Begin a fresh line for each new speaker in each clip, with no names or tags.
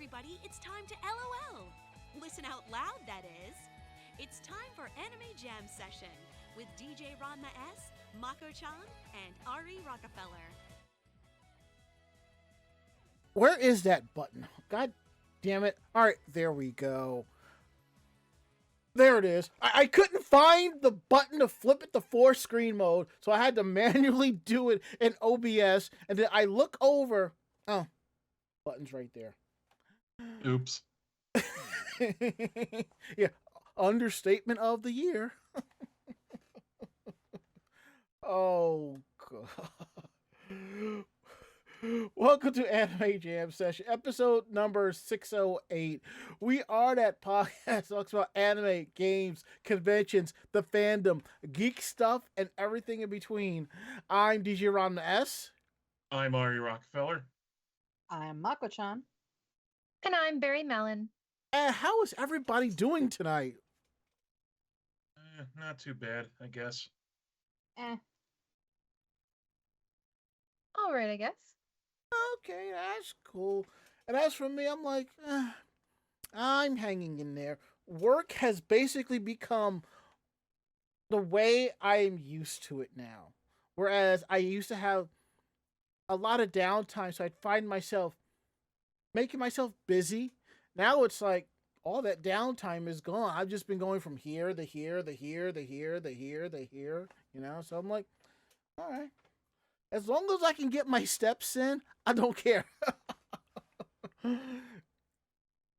everybody, it's time to LOL. Listen out loud, that is. It's time for Anime Jam Session with DJ Ranma S, Mako-chan, and Ari Rockefeller.
Where is that button? God damn it. All right, there we go. There it is. I couldn't find the button to flip it to 4-screen mode, so I had to manually do it in OBS, and then I look over. Oh, button's right there.
Oops.
Yeah, understatement of the year. Oh, God. Welcome to Anime Jam Session, episode number 608. We are that podcast that talks about anime, games, conventions, the fandom, geek stuff, and everything in between. I'm DJ Ranma S.
I'm Ari Rockefeller.
I'm Mako-chan.
And I'm Barry Mellon.
And how is everybody doing tonight?
Not too bad, I guess.
All right, I guess.
Okay, that's cool. And as for me, I'm like, I'm hanging in there. Work has basically become the way I'm used to it now. Whereas I used to have a lot of downtime, so I'd find myself making myself busy. Now it's like all that downtime is gone. I've just been going from here to here, to here, to here, to here, to here, so I'm like, all right. As long as I can get my steps in, I don't care.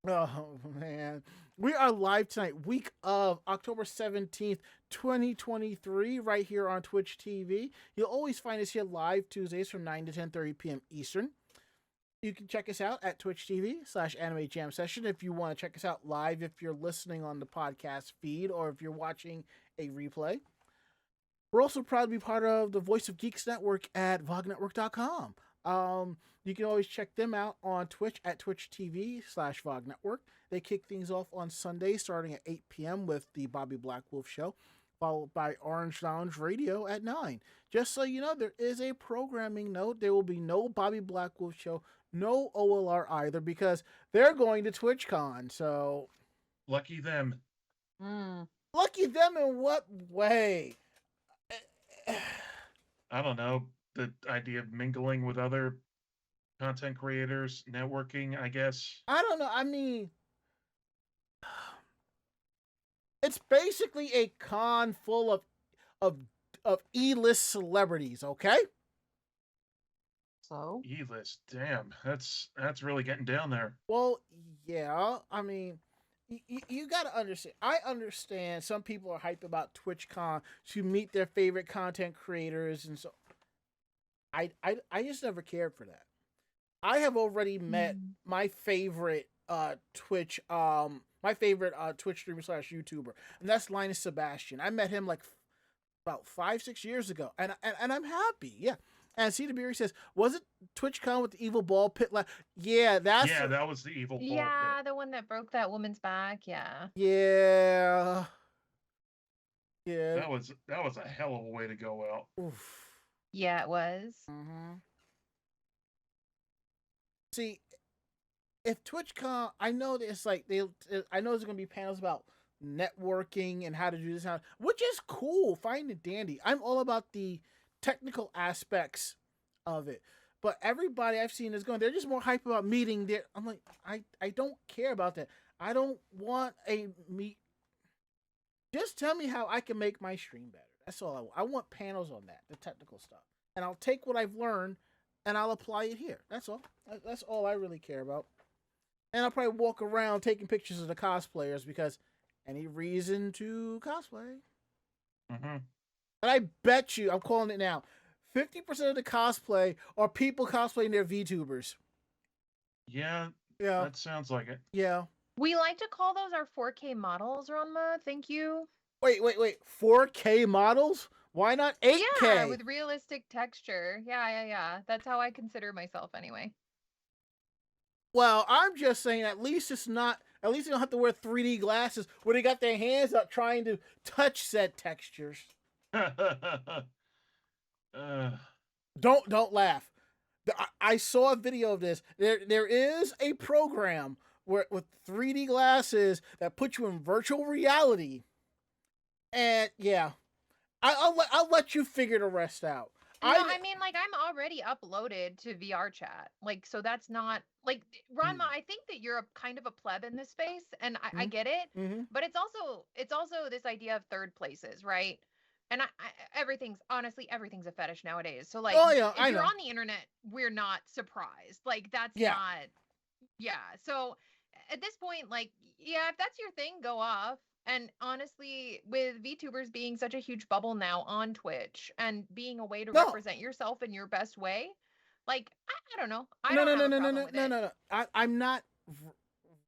Oh, man. We are live tonight, week of October 17th, 2023, right here on Twitch TV. You'll always find us here live Tuesdays from 9 to 10:30 p.m. Eastern. You can check us out at Twitch TV/Anime Jam Session if you want to check us out live, if you're listening on the podcast feed, or if you're watching a replay. We're also proud to be part of the Voice of Geeks Network at VogNetwork.com. You can always check them out on Twitch at Twitch TV/VogNetwork. They kick things off on Sunday starting at 8 p.m. with the Bobby Black Wolf Show, followed by Orange Lounge Radio at 9. Just so you know, there is a programming note. There will be no Bobby Black Wolf Show, no OLR either, because they're going to TwitchCon. So
Lucky them.
Lucky them in what way?
I don't know. The idea of mingling with other content creators, networking, I guess.
I don't know. I mean, it's basically a con full of E-list celebrities, okay?
So?
E-list, damn. That's really getting down there.
Well, yeah. I mean, you got to understand. I understand some people are hyped about TwitchCon to meet their favorite content creators, and so I just never cared for that. I have already met my favorite Twitch Twitch streamer / YouTuber, and that's Linus Sebastian. I met him like about 5-6 years ago, and I'm happy. Yeah. And Cedar Beery says, was it TwitchCon with the evil ball pit? Yeah, that
was the evil ball
Yeah,
pit.
the one that broke that woman's back. Yeah.
Yeah.
That was a hell of a way to go out.
Oof.
Yeah, it was.
Mm-hmm. See, if TwitchCon, I know that it's like I know there's gonna be panels about networking and how to do this, which is cool, fine and dandy. I'm all about the technical aspects of it, but everybody I've seen is going, they're just more hype about meeting there. I'm like, I don't care about that. I don't want a meet. Just tell me how I can make my stream better. That's all I want. I want panels on that, the technical stuff, and I'll take what I've learned and I'll apply it here. That's all. That's all I really care about. And I'll probably walk around taking pictures of the cosplayers because any reason to cosplay.
Mm-hmm.
And I bet you, I'm calling it now, 50% of the cosplay are people cosplaying their VTubers.
Yeah,
Yeah.
that sounds like it.
Yeah.
We like to call those our 4K models, Ranma. Thank you.
Wait. 4K models? Why not 8K?
Yeah, with realistic texture. Yeah. That's how I consider myself anyway.
Well, I'm just saying at least they don't have to wear 3D glasses where they got their hands up trying to touch said textures. Don't laugh. I saw a video of this. There is a program where with 3D glasses that put you in virtual reality, and yeah, I'll let you figure the rest out.
No, I mean, like, I'm already uploaded to VR chat. Like, so that's not like Ranma, I think that you're a kind of a pleb in this space, and I get it,
Mm-hmm.
but it's also this idea of third places, right? And everything's honestly everything's a fetish nowadays. So like,
Oh yeah,
if
I
you're
know.
on the internet, we're not surprised. Like that's
Yeah.
not, yeah. So at this point, like, yeah, if that's your thing, go off. And honestly, with VTubers being such a huge bubble now on Twitch and being a way to
No.
represent yourself in your best way, like I don't know. I
No,
don't
no,
have
no,
a
no,
problem
no,
with
no,
it.
no, no. I'm not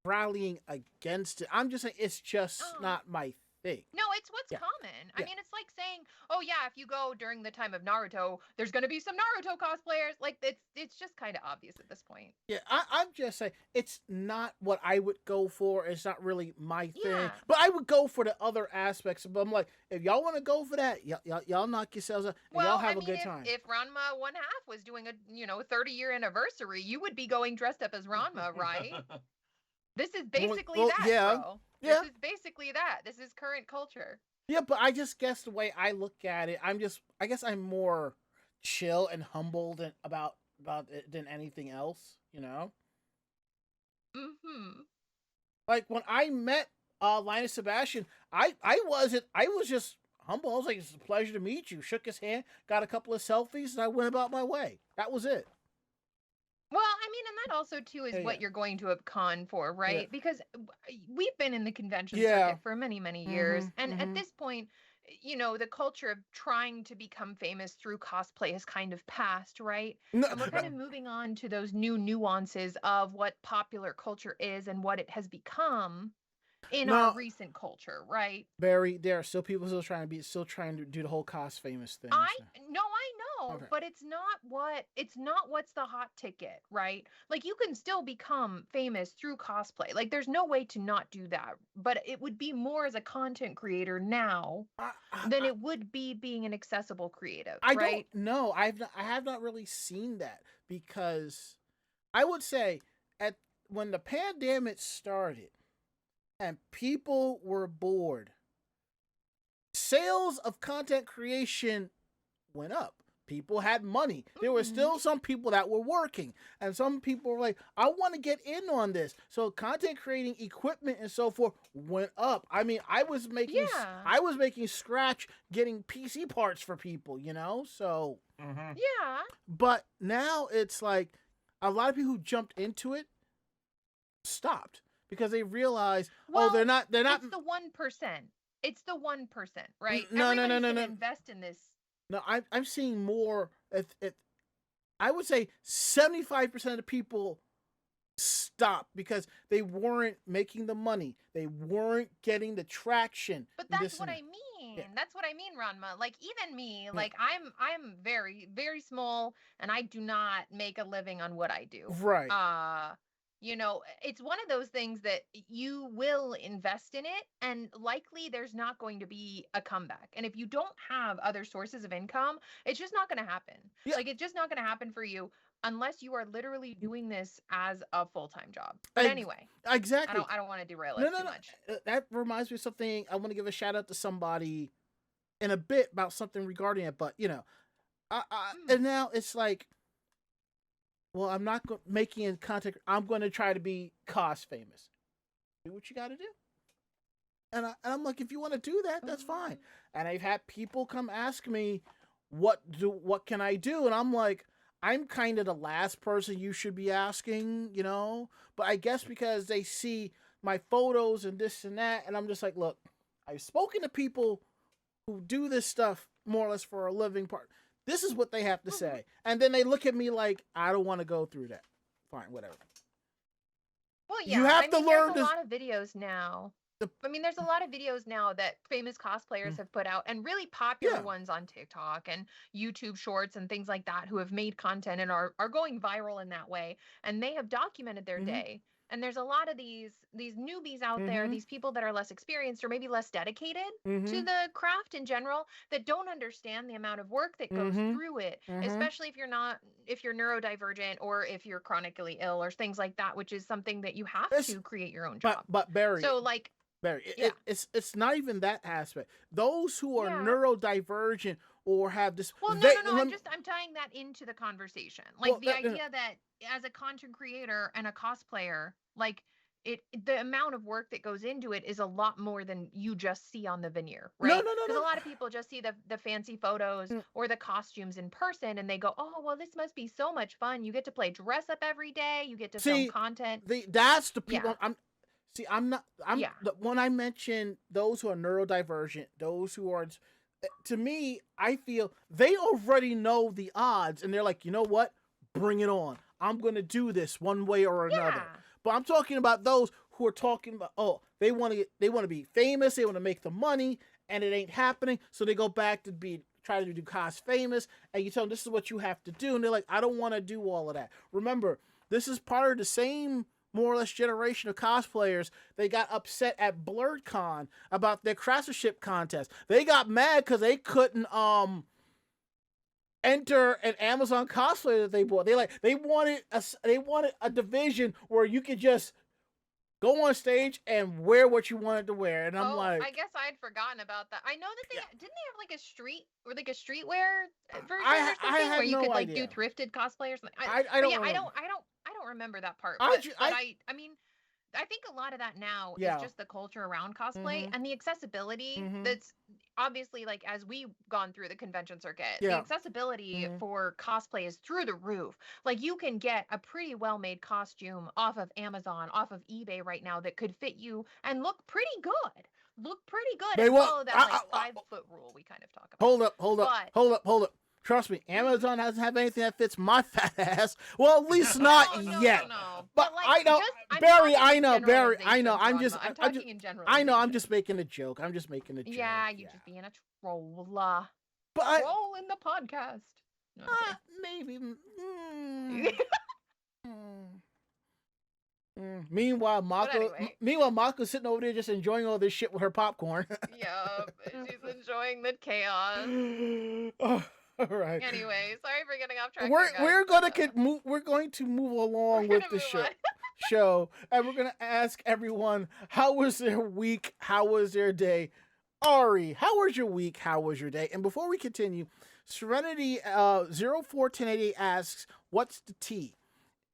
rallying against it. I'm just saying it's just
Oh.
not my thing.
No, it's what's
Yeah.
common. I
Yeah.
mean, it's like saying, "Oh yeah, if you go during the time of Naruto, there's going to be some Naruto cosplayers." Like it's just kind of obvious at this point.
Yeah, I'm just saying it's not what I would go for. It's not really my thing.
Yeah.
But I would go for the other aspects. But I'm like, if y'all want to go for that, y'all knock yourselves out. And
Well,
y'all have
I mean,
a good time.
if Ranma one half was doing a 30-year anniversary, you would be going dressed up as Ranma, right? This is basically
well,
that,
yeah.
bro.
Yeah.
This is basically that. This is current culture.
Yeah, but I just guess the way I look at it, I guess I'm more chill and humble than about it than anything else, you know?
Mm-hmm.
Like when I met Linus Sebastian, I was just humble. I was like, it's a pleasure to meet you. Shook his hand, got a couple of selfies, and I went about my way. That was it.
Well, I mean, and that also too is
Yeah,
what
yeah.
you're going to a con for, right?
Yeah.
Because we've been in the convention
Yeah.
circuit for many, many years, and at
mhm.
this point, the culture of trying to become famous through cosplay has kind of passed, right?
No,
And we're kind of moving on to those new nuances of what popular culture is and what it has become in our
No.
recent culture, right?
Barry, there are still people still trying to do the whole cost famous thing.
I
so.
know,
Okay.
but it's not what's the hot ticket, right? Like you can still become famous through cosplay. Like there's no way to not do that. But it would be more as a content creator now than it would be being an accessible creative,
I
right?
don't know. I have not really seen that because I would say when the pandemic started and people were bored, sales of content creation went up. People had money. There were still some people that were working, and some people were like, I want to get in on this. So content creating equipment and so forth went up. I mean, I was making scratch getting PC parts for people, so
Yeah.
but now it's like a lot of people who jumped into it stopped because they realized, they're not
It's the 1%. It's the 1%, right?
No.
Everybody's gonna invest in this.
No, I'm seeing more. I would say 75% of the people stopped because they weren't making the money. They weren't getting the traction.
But that's what I mean.
Yeah.
That's what I mean, Ranma. Like even me, like I'm very, very small and I do not make a living on what I do.
Right.
It's one of those things that you will invest in it and likely there's not going to be a comeback. And if you don't have other sources of income, it's just not going to happen.
Yeah.
Like it's just not going to happen for you unless you are literally doing this as a full-time job. But anyway,
exactly.
I don't want to derail it too much.
That reminds me of something. I want to give a shout out to somebody in a bit about something regarding it, but and now it's like, well, I'm not making a content. I'm going to try to be cost famous. Do what you got to do. And I'm like, if you want to do that, that's fine. And I've had people come ask me, what can I do? And I'm like, I'm kind of the last person you should be asking, But I guess because they see my photos and this and that, and I'm just like, look, I've spoken to people who do this stuff more or less for a living part. This is what they have to say. And then they look at me like, I don't want to go through that. Fine, whatever.
Well, yeah,
you have to learn
there's a lot of videos now. There's a lot of videos now that famous cosplayers have put out and really popular ones on TikTok and YouTube shorts and things like that who have made content and are going viral in that way. And they have documented their day. And there's a lot of these newbies out there,
Mhm.
these people that are less experienced or maybe less dedicated to
Mhm.
the craft in general, that don't understand the amount of work that goes
Mhm.
through it,
Mhm.
especially if you're neurodivergent or if you're chronically ill or things like that, which is something that you have
It's
to create your own
but
job.
but Barry,
So like, yeah.
it's not even that aspect. Those who are
Yeah.
neurodivergent or have this,
Well,
they
no.
let me-
I'm tying that into the conversation.
well,
Like the
that,
idea that as a content creator and a cosplayer, like the amount of work that goes into it is a lot more than you just see on the veneer,
no,
right?
no, no,
Because
no.
a lot of people just see the fancy photos
Mm.
or the costumes in person and they go, "Oh, well, this must be so much fun. You get to play dress up every day, you get to film
See,
content."
that's the
Yeah.
people. I'm not.
Yeah.
When I mention those who are neurodivergent, those who are, to me, I feel they already know the odds, and they're like, you know what? Bring it on. I'm gonna do this one way or another.
Yeah.
But I'm talking about those who are talking about, oh, they want to be famous, they want to make the money, and it ain't happening, so they go back to try to do cos famous, and you tell them this is what you have to do, and they're like, I don't want to do all of that. Remember, this is part of the same more or less generation of cosplayers. They got upset at BlurredCon about their craftsmanship contest. They got mad because they couldn't enter an Amazon cosplay that they bought. They wanted a division where you could just go on stage and wear what you wanted to wear. And I'm like,
I guess I'd forgotten about that. I know that didn't they have like a streetwear version
I
or something
have
where you
no
could like
idea.
do thrifted cosplay or something.
I
But
don't
yeah,
remember.
I don't remember that part.
I
But
ju-
I mean, I think a lot of that now
Yeah.
is just the culture around cosplay and the accessibility
Mhm.
that's obviously, like, as we've gone through the convention circuit, the
Yeah.
accessibility
Mhm.
for cosplay is through the roof. Like, you can get a pretty well-made costume off of Amazon, off of eBay right now that could fit you and look pretty good.
They
And
want-
follow that like 5-foot rule we kind of talk about.
Hold up. Trust me, Amazon doesn't have anything that fits my fat ass. Well, at least not yet.
No.
But
like,
I know,
I'm
Barry.
talking
I
in
know, Barry. I know.
generalizations, Rodma. I'm talking in general.
I know. I'm just making a joke. I'm just making a joke.
Yeah, you just being a troll.
But
Troll in the podcast. No, I'm
maybe.
kidding.
Meanwhile,
anyway.
Mako's sitting over there just enjoying all this shit with her popcorn.
Yup, she's enjoying the chaos.
All right.
Anyway, sorry for getting off track.
We're going to move along with the show, and we're gonna ask everyone how was their week, how was their day. Ari, how was your week? How was your day? And before we continue, Serenity 041088 asks, "What's the tea?"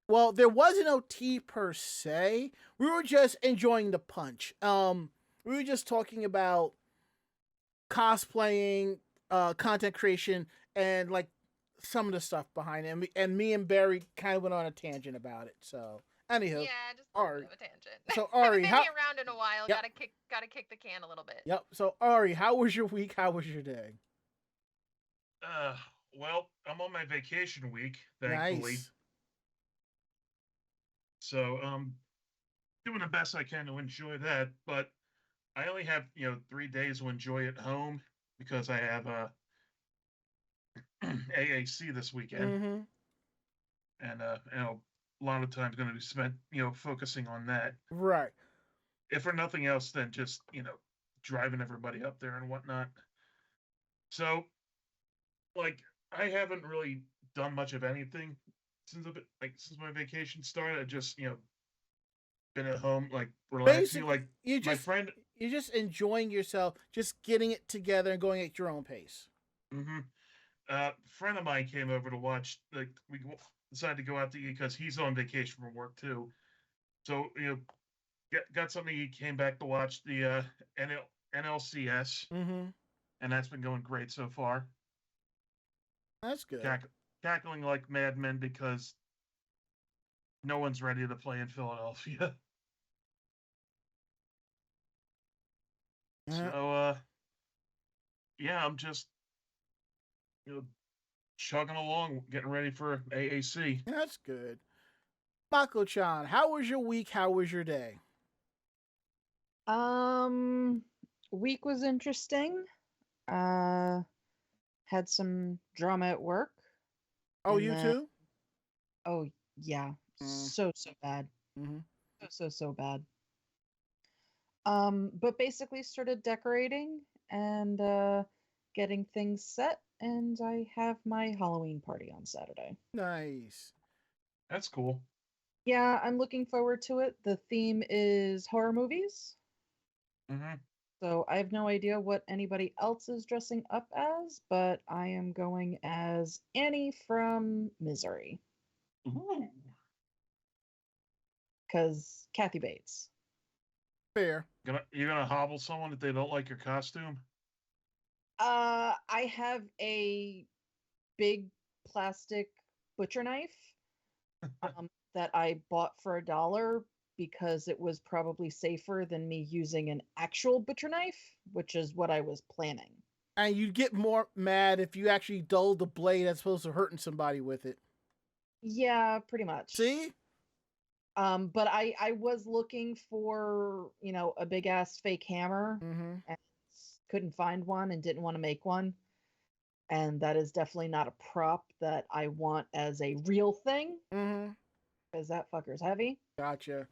Well, there wasn't no tea per se. We were just enjoying the punch. We were just talking about cosplaying, content creation, and like some of the stuff behind it. And me and Barry kind of went on a tangent about it. So, anywho,
yeah, just a little bit of a tangent.
So Ari,
haven't been around in a while.
Yep.
Gotta kick the can a little bit.
Yep. So Ari, how was your week? How was your day?
Well, I'm on my vacation week, thankfully.
Nice.
So, doing the best I can to enjoy that, but I only have 3 days to enjoy at home because I have AAC this weekend,
Mm-hmm.
and a lot of time's going to be spent focusing on that.
Right.
If for nothing else, then just driving everybody up there and whatnot. So, like, I haven't really done much of anything since my vacation started. I just been at home, like, relaxing. Like, my friend,
you're just enjoying yourself, just getting it together and going at your own pace.
Mm-hmm. Friend of mine came over to watch. Like, we decided to go out to eat because he's on vacation from work too. So got something. He came back to watch the NLCS, and that's been going great so far.
That's good.
Cackling like madmen because no one's ready to play in Philadelphia. So, yeah, I'm just, chugging along, getting ready for AAC.
That's good. Mako-chan, how was your week? How was your day?
Week was interesting. Had some drama at work.
Oh, you too?
Oh, yeah. So bad.
Mm-hmm.
so bad. But basically started decorating and getting things set, and I have my Halloween party on Saturday.
Nice.
That's cool.
Yeah, I'm looking forward to it. The theme is horror movies.
Mm-hmm.
So I have no idea what anybody else is dressing up as, but I am going as Annie from Misery.
Ooh.
Because Kathy Bates.
Fair.
You're gonna hobble someone if they don't like your costume?
I have a big plastic butcher knife that I bought for $1 because it was probably safer than me using an actual butcher knife, which is what I was planning.
And you'd get more mad if you actually dulled the blade as opposed to hurting somebody with it.
Yeah, pretty much.
See?
But I was looking for, a big ass fake hammer
Mm-hmm.
and couldn't find one and didn't want to make one. And that is definitely not a prop that I want as a real thing.
Mm-hmm.
Because that fucker's heavy.
Gotcha.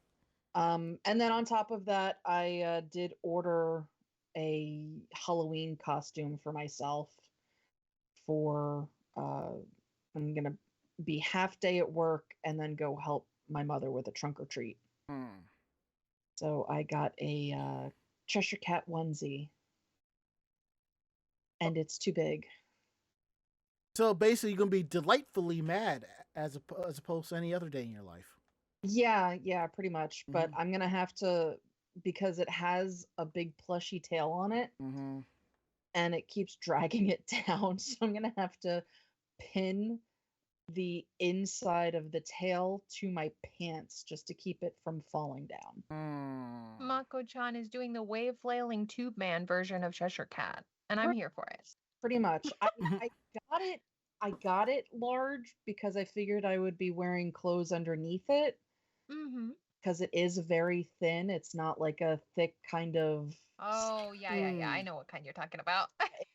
And then on top of that, I did order a Halloween costume for myself for I'm gonna be half day at work and then go help my mother with a trunk or treat. So I got a Cheshire Cat onesie, and it's too big.
So basically, you're gonna be delightfully mad as opposed to any other day in your life.
Yeah, pretty much. But I'm gonna have to, because it has a big plushy tail on it, and it keeps dragging it down. So I'm gonna have to pin the inside of the tail to my pants just to keep it from falling down.
Mako-chan is doing the wave flailing tube man version of Cheshire Cat, and I'm here for it.
Pretty much. I got it large because I figured I would be wearing clothes underneath it. Because it is very thin. It's not like a thick kind of.
Oh, yeah. I know what kind you're talking about.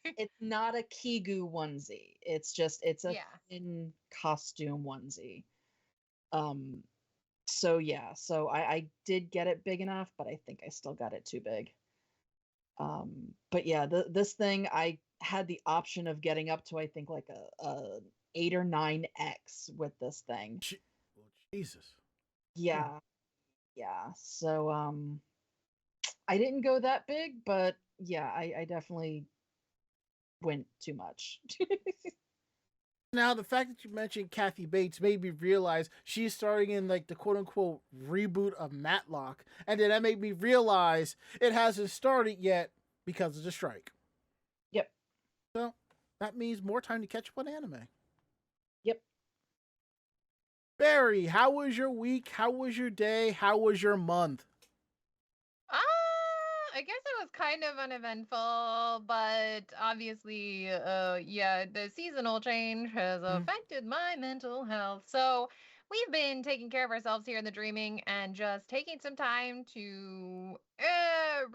It's not a Kigu onesie. It's a thin costume onesie. So yeah, so I did get it big enough, but I think I still got it too big. But yeah, this thing I had the option of getting up to, I think, like a 8 or 9X with this thing.
Jesus.
Yeah. So I didn't go that big, but yeah, I definitely went too much.
Now, the fact that you mentioned Kathy Bates made me realize she's starting in like the quote unquote reboot of Matlock. And then that made me realize it hasn't started yet because of the strike.
Yep.
So that means more time to catch up on anime.
Yep.
Barry, how was your week? How was your day? How was your month?
I guess it was kind of uneventful, but obviously, the seasonal change has affected my mental health. So we've been taking care of ourselves here in the Dreaming and just taking some time to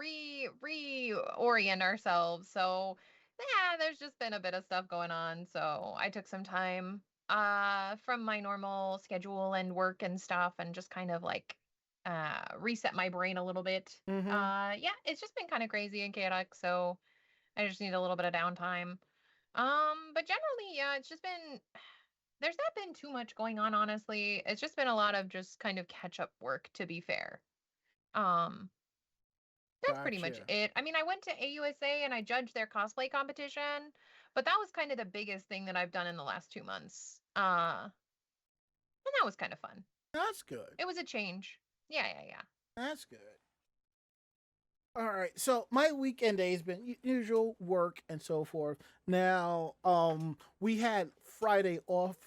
reorient ourselves. So yeah, there's just been a bit of stuff going on. So I took some time from my normal schedule and work and stuff and just kind of like reset my brain a little bit. Yeah, it's just been kind of crazy and chaotic, so I just need a little bit of downtime. But generally, yeah, it's just been there's not been too much going on, honestly. It's just been a lot of just kind of catch up work, to be fair. That's pretty much it. I mean, I went to AUSA and I judged their cosplay competition, but that was kind of the biggest thing that I've done in the last 2 months. And that was kind of fun.
That's good.
It was a change. Yeah.
That's good. All right. So my weekend day has been usual work and so forth. Now, we had Friday off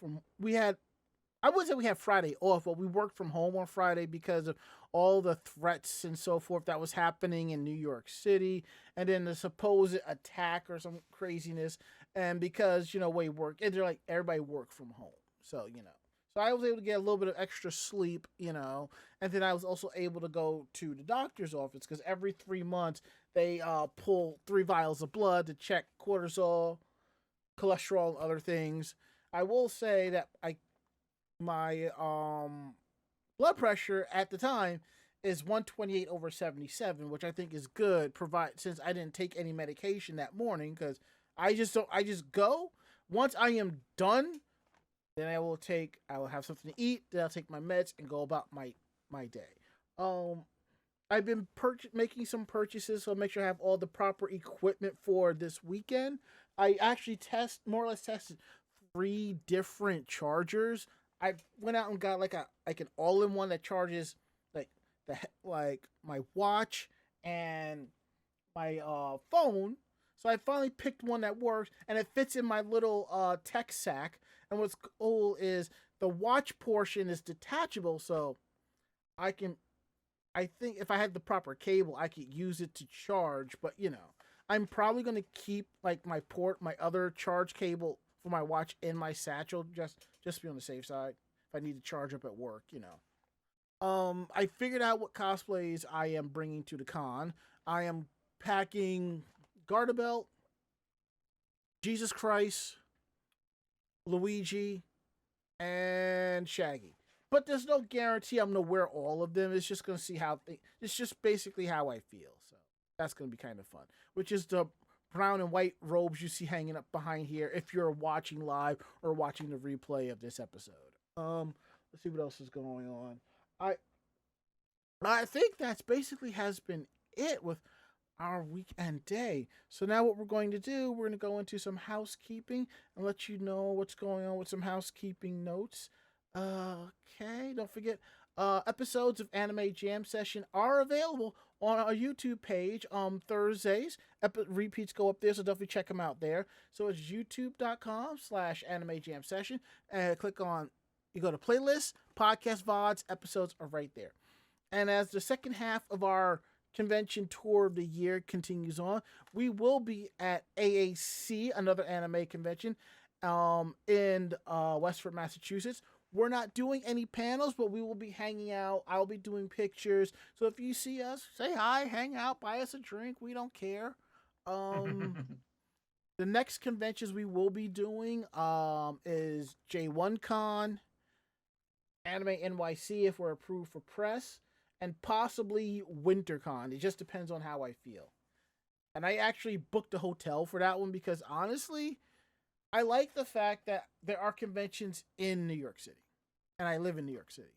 I wouldn't say we had Friday off, but we worked from home on Friday because of all the threats and so forth that was happening in New York City, and then the supposed attack or some craziness. And because, we work, and they're like, everybody work from home. So, So I was able to get a little bit of extra sleep, and then I was also able to go to the doctor's office because every 3 months they pull 3 vials of blood to check cortisol, cholesterol, and other things. I will say that my blood pressure at the time is 128/77, which I think is good. Since I didn't take any medication that morning, because I just don't. I just go once I am done. Then I will have something to eat. Then I'll take my meds and go about my day. I've been making some purchases, so I'll make sure I have all the proper equipment for this weekend. I actually more or less tested 3 different chargers. I went out and got like an all-in-one that charges like my watch and my phone. So I finally picked one that works, and it fits in my little tech sack. And what's cool is the watch portion is detachable, so I think if I had the proper cable, I could use it to charge. But I'm probably gonna keep like my other charge cable for my watch in my satchel, just to be on the safe side if I need to charge up at work. I figured out what cosplays I am bringing to the con. I am packing Garter Belt, Jesus Christ, Luigi, and Shaggy. But there's no guarantee I'm gonna wear all of them. It's just gonna see it's just basically how I feel. So that's gonna be kind of fun. Which is the brown and white robes you see hanging up behind here if you're watching live or watching the replay of this episode. Let's see what else is going on. I think that's basically has been it with our weekend day. So now what we're going to do, we're going to go into some housekeeping and let you know what's going on with some housekeeping notes. Okay, don't forget, episodes of Anime Jam Session are available on our YouTube page on Thursdays. Repeats go up there, so definitely check them out there. So it's youtube.com/Anime Jam Session, and you go to playlists, podcast VODs, episodes are right there. And as the second half of our convention tour of the year continues on, we will be at AAC, another anime convention, in Westford, Massachusetts. We're not doing any panels, but we will be hanging out. I'll be doing pictures. So if you see us, say hi, hang out, buy us a drink. We don't care. The next conventions we will be doing is J1Con, Anime NYC if we're approved for press, and possibly WinterCon. It just depends on how I feel. And I actually booked a hotel for that one because honestly, I like the fact that there are conventions in New York City. And I live in New York City.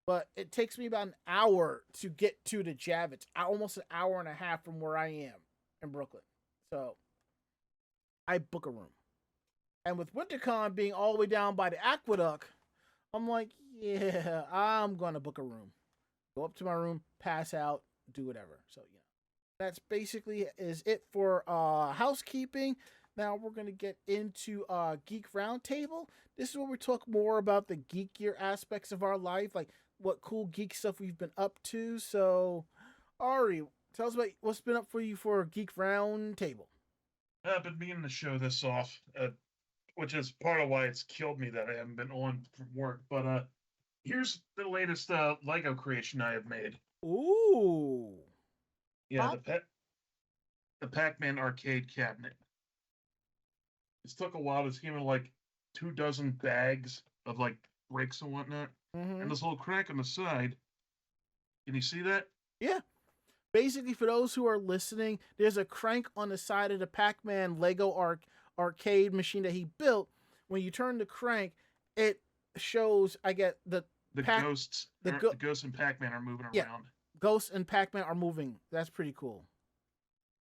But it takes me about an hour to get to the Javits. It's almost an hour and a half from where I am in Brooklyn. So I book a room. And with WinterCon being all the way down by the Aqueduct, I'm like, yeah, I'm going to book a room. Go up to my room, pass out, do whatever. So, that's basically is it for housekeeping. Now we're going to get into Geek Roundtable. This is where we talk more about the geekier aspects of our life, like what cool geek stuff we've been up to. So, Ari, tell us about what's been up for you for Geek Roundtable.
I've been meaning to show this off, which is part of why it's killed me that I haven't been on from work. But here's the latest Lego creation I have made.
Ooh.
Yeah, the Pac-Man arcade cabinet. It took a while. This came in like 24 bags of like bricks and whatnot.
Mm-hmm.
And this little crack on the side. Can you see that?
Yeah. Basically, for those who are listening, there's a crank on the side of the Pac-Man Lego arcade machine that he built. When you turn the crank, it shows, the
ghosts. The ghosts and Pac-Man are moving around.
Ghosts and Pac-Man are moving. That's pretty cool.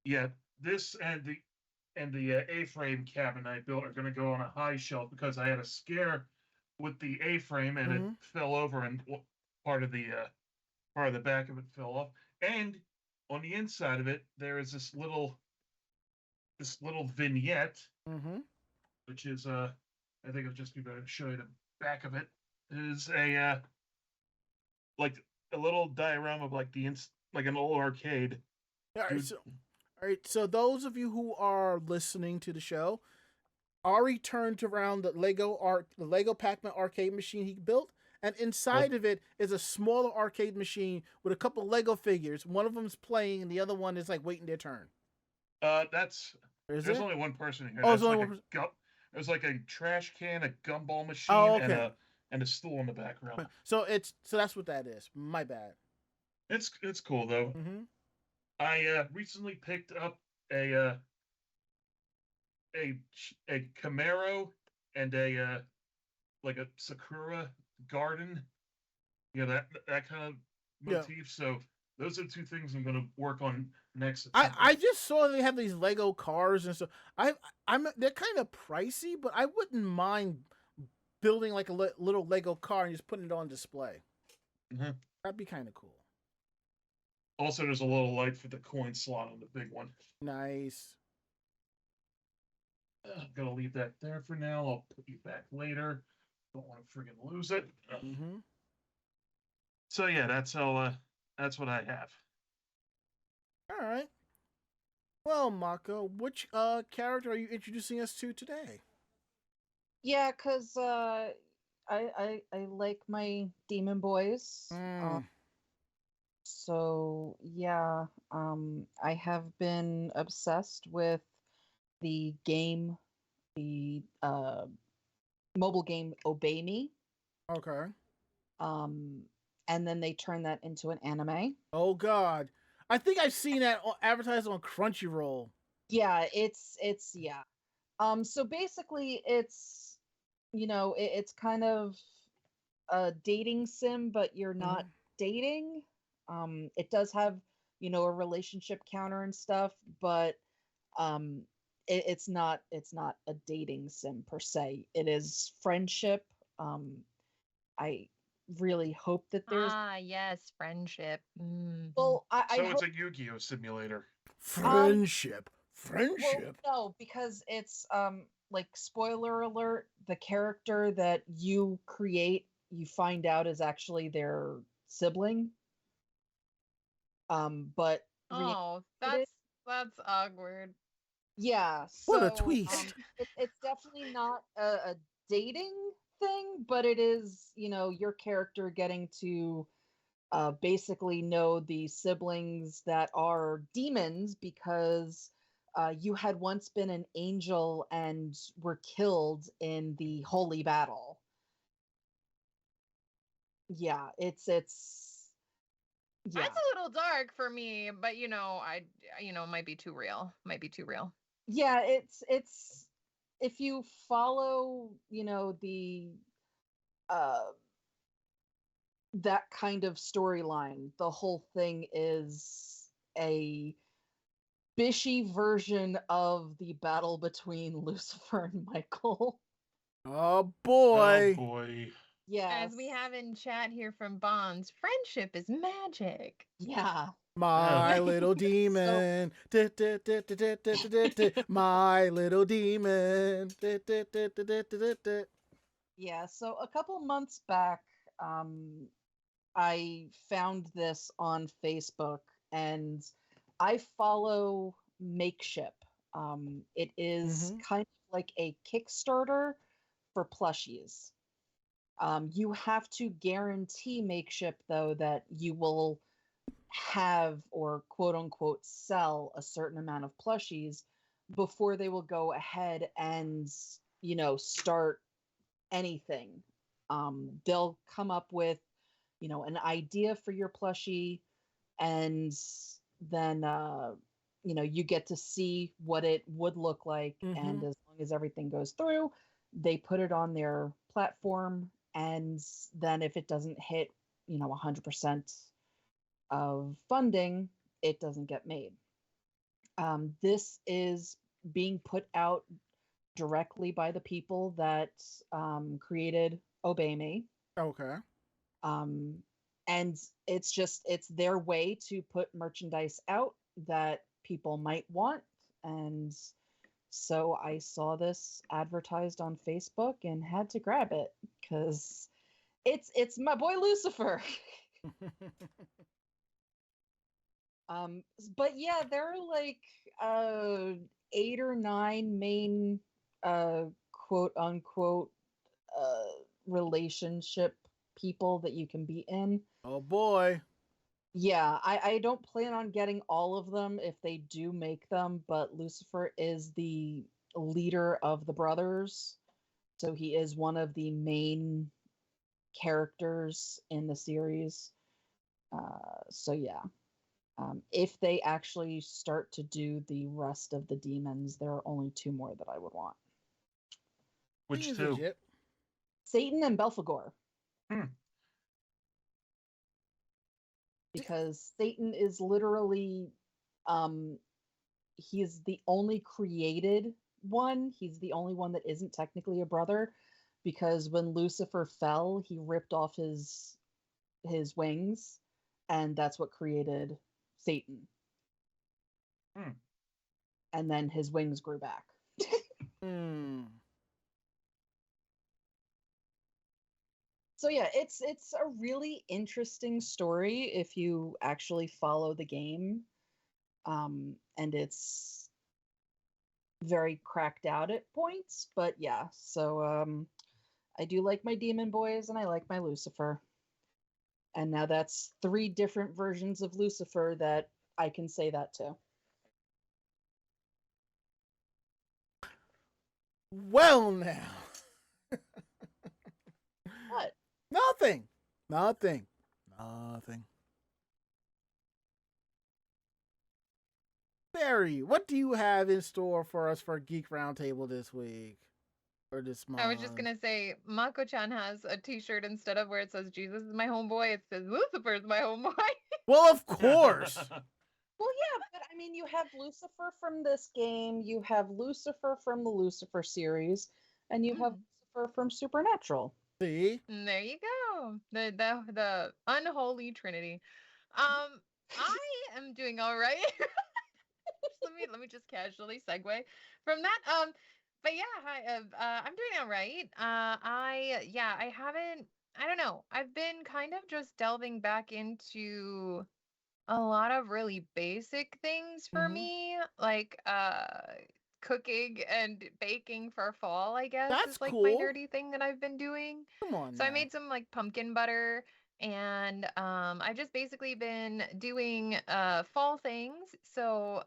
Yeah, this and the A-frame cabinet I built are going to go on a high shelf because I had a scare with the A-frame and it fell over and part of the back of it fell off. And on the inside of it, there is this little vignette, which is I think I'll just be better to show you the back of it. It is a like a little diorama of like like an old arcade.
All right, so those of you who are listening to the show, Ari turned around the Lego Pac-Man arcade machine he built, and inside of it is a smaller arcade machine with a couple Lego figures. One of them's playing, and the other one is like waiting their turn.
There's only one person here.
Oh, there's only one person.
There's like a trash can, a gumball machine, and a stool in the background.
So that's what that is. My bad.
It's cool though.
Mm-hmm.
I recently picked up a a Camaro and a like a Sakura garden. That kind of
Yeah.
motif. So those are two things I'm going to work on next September.
I just saw they have these Lego cars and stuff. I'm they're kind of pricey, but I wouldn't mind building like a little Lego car and just putting it on display.
Mm-hmm.
That'd be kind of cool.
Also, there's a little light for the coin slot on the big one.
Nice.
I'm gonna leave that there for now. I'll put you back later. Don't want to friggin' lose it.
Mm-hmm.
So yeah, that's how. That's what I have.
All right. Well, Mako, which character are you introducing us to today?
Yeah, cause I like my demon boys. So yeah, I have been obsessed with the game, the mobile game Obey Me.
Okay.
And then they turned that into an anime.
Oh God, I think I've seen that advertised on Crunchyroll.
Yeah, it's yeah. So basically, it's it's kind of a dating sim, but you're not dating. It does have a relationship counter and stuff, but it's not a dating sim per se. It is friendship. I really hope that there's
yes, friendship.
well, I
So
hope
it's a Yu-Gi-Oh simulator.
Friendship. Friendship.
well, no, because it's like spoiler alert, the character that you create, you find out is actually their sibling. But
Oh, that's awkward.
yeah,
What a
so
twist.
it's definitely not a dating thing, but it is, your character getting to basically know the siblings that are demons because you had once been an angel and were killed in the holy battle. Yeah, it's yeah.
That's a little dark for me, but might be too real. Might be too real.
Yeah, it's if you follow, the that kind of storyline, the whole thing is a bishy version of the battle between Lucifer and Michael.
Oh boy.
Oh boy.
Yes.
As we have in chat here from Bonds, friendship is magic.
Yeah.
My little demon. My little demon.
Yeah, so a couple months back, I found this on Facebook and I follow Makeship. It is kind of like a Kickstarter for plushies. You have to guarantee Makeship, though, that you will have or quote unquote sell a certain amount of plushies before they will go ahead and, start anything. They'll come up with, an idea for your plushie, and then, you get to see what it would look like. And as long as everything goes through, they put it on their platform. And then if it doesn't hit, 100% of funding, it doesn't get made. This is being put out directly by the people that created Obey Me.
Okay.
And it's their way to put merchandise out that people might want. And so I saw this advertised on Facebook and had to grab it because it's my boy Lucifer. But yeah, there are like 8 or 9 main quote unquote relationship people that you can be in.
Oh boy.
Yeah, I don't plan on getting all of them if they do make them, but Lucifer is the leader of the brothers. So he is one of the main characters in the series. So yeah, if they actually start to do the rest of the demons, there are only 2 more that I would want:
Which
Seems
two?
legit.
Satan and Belphegor.
Hmm.
Because Satan is literally, he is the only created one. He's the only one that isn't technically a brother, because when Lucifer fell, he ripped off his wings, and that's what created Satan.
Hmm.
And then his wings grew back.
Hmm.
So yeah, it's a really interesting story if you actually follow the game. And it's very cracked out at points, but yeah. So I do like my demon boys and I like my Lucifer. And now that's 3 different versions of Lucifer that I can say that to.
Well, now.
What?
Nothing. Barry, what do you have in store for us for Geek Roundtable this week? Or this month?
I was just gonna say, Mako-chan has a T-shirt instead of where it says "Jesus is my homeboy," it says "Lucifer's my homeboy."
Well, of course.
Well, yeah, but I mean, you have Lucifer from this game, you have Lucifer from the Lucifer series, and you have Lucifer from Supernatural.
See?
And there you go, the unholy trinity. I am doing all right. Let me just casually segue from that. But yeah, hi, I'm doing all right. I haven't. I don't know. I've been kind of just delving back into a lot of really basic things for
Mhm.
me, like cooking and baking for fall, I guess,
That's
is like my
cool.
nerdy thing that I've been doing.
Come on
So I
now.
made some like pumpkin butter, and I've just basically been doing fall things. So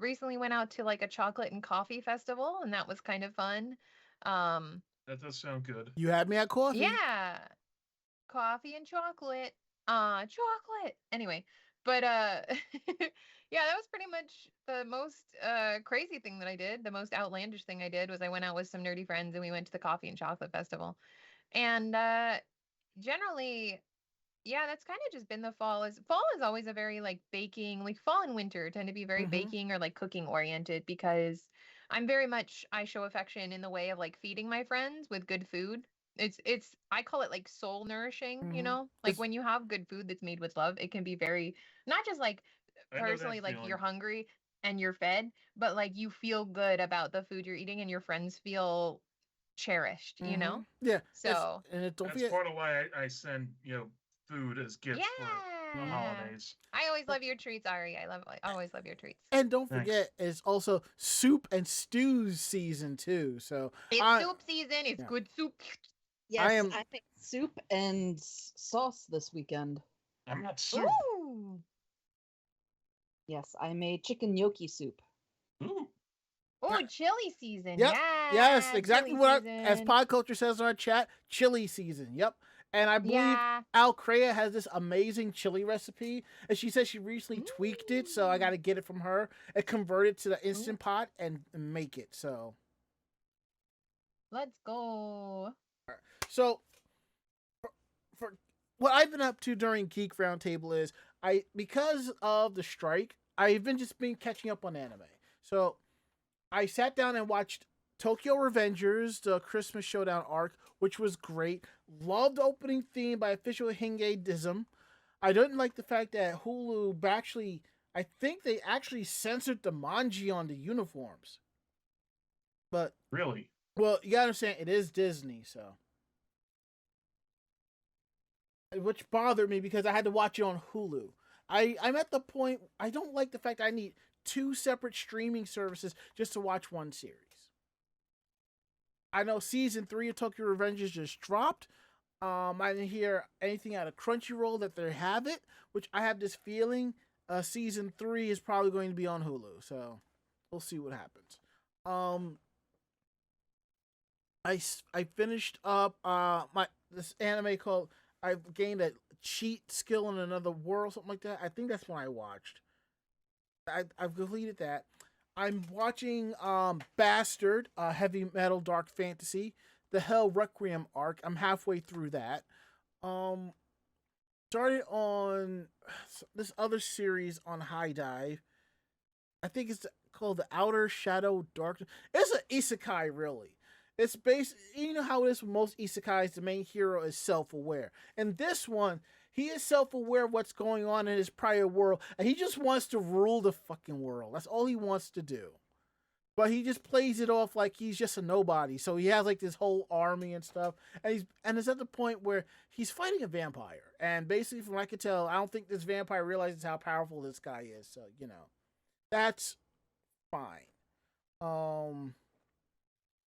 recently went out to like a chocolate and coffee festival, and that was kind of fun. Um
That does sound good.
You had me at coffee.
yeah, coffee and chocolate. Chocolate. Anyway, but yeah, that was pretty much the most crazy thing that I did. The most outlandish thing I did was I went out with some nerdy friends and we went to the coffee and chocolate festival. And generally, yeah, that's kind of just been the fall. Is fall is always a very like baking, like fall and winter tend to be very
Mhm.
baking or like cooking oriented, because I'm very much, I show affection in the way of like feeding my friends with good food. It's I call it like soul nourishing, you
Mhm.
know? Like
It's
when you have good food that's made with love, it can be very, not just like
I know that
personally like you're
feeling.
hungry and you're fed, but like you feel good about the food you're eating and your friends feel cherished, you know?
Yeah. It's
So,
and it, don't
That's
forget.
part of why I send food as gifts for the
Mhm.
yeah.
holidays.
I always love your treats, Ari. I always love your treats.
And don't
Thanks.
forget, it's also soup and stews season too. So
It's
I,
soup season. It's
yeah,
good soup.
I
Yes,
am.
I made soup and sauce this weekend.
I'm not soup.
Ooh.
Yes, I made chicken gnocchi soup.
Ooh.
Oh, chili season.
Yep. Yes,
Yeah.
exactly
Chili
what as
season.
Pod Culture says in our chat, chili season. Yep. And I believe
Yeah.
Al Crea has this amazing chili recipe, and she says she recently tweaked it, so I got
Mm.
to get it from her and convert it to the
Ooh.
Instant Pot and make it.
Let's go.
So for what I've been up to during Geek Roundtable is because of the strike, I've been catching up on anime. So I sat down and watched Tokyo Revengers, the Christmas Showdown arc, which was great. Loved the opening theme by Official Henge Dism. I didn't like the fact that Hulu I think they actually censored the manji on the uniforms. But,
Really?
well, you gotta understand, it is Disney, so. Which bothered me because I had to watch it on Hulu. I'm at the point, I don't like the fact I need 2 separate streaming services just to watch one series. I know season 3 of Tokyo Revengers just dropped. I didn't hear anything out of Crunchyroll that they have it, which I have this feeling season 3 is probably going to be on Hulu. So we'll see what happens. I finished up this anime called, I've gained a cheat skill in another world, something like that. I think that's what I watched. I've completed that. I'm watching Bastard, heavy metal dark fantasy, the Hell Requiem arc. I'm halfway through that. Started on this other series on High Dive. I think it's called The Outer Shadow Dark. It's an isekai, really. It's based, you know how it is with most isekais, the main hero is self-aware. And this one, he is self-aware of what's going on in his prior world, and he just wants to rule the fucking world. That's all he wants to do. But he just plays it off like he's just a nobody. So he has like this whole army and stuff, and it's at the point where he's fighting a vampire. And basically, from what I can tell, I don't think this vampire realizes how powerful this guy is. So, you know, that's fine.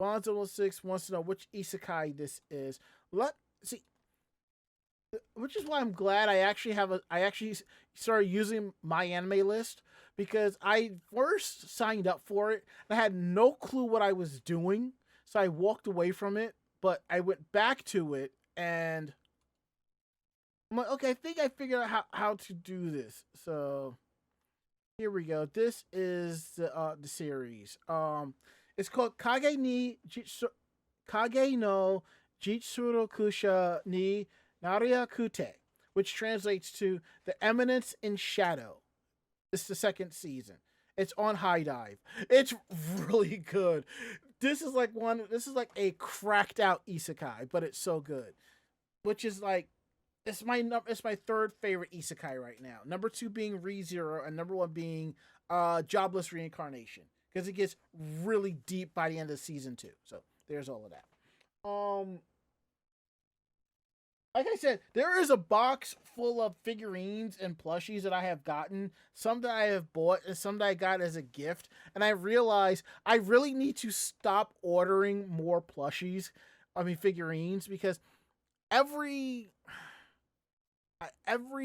Bond06 wants to know which isekai this is. Let's see. Which is why I'm glad I actually started using my anime list, because I first signed up for it and I had no clue what I was doing, so I walked away from it. But I went back to it and I'm like, okay, I think I figured out how to do this. So here we go. This is the series. It's called Kage no Jitsuru Kusha ni Nariakute, which translates to The Eminence in Shadow. It's the second season. It's on High Dive. It's really good. This is like a cracked out isekai, but it's so good. Which is like, it's my third favorite isekai right now. Number 2 being ReZero, and number 1 being Jobless Reincarnation, because it gets really deep by the end of season 2. So there's all of that. Like I said, there is a box full of figurines and plushies that I have gotten. Some that I have bought and some that I got as a gift. And I realized I really need to stop ordering more figurines, because every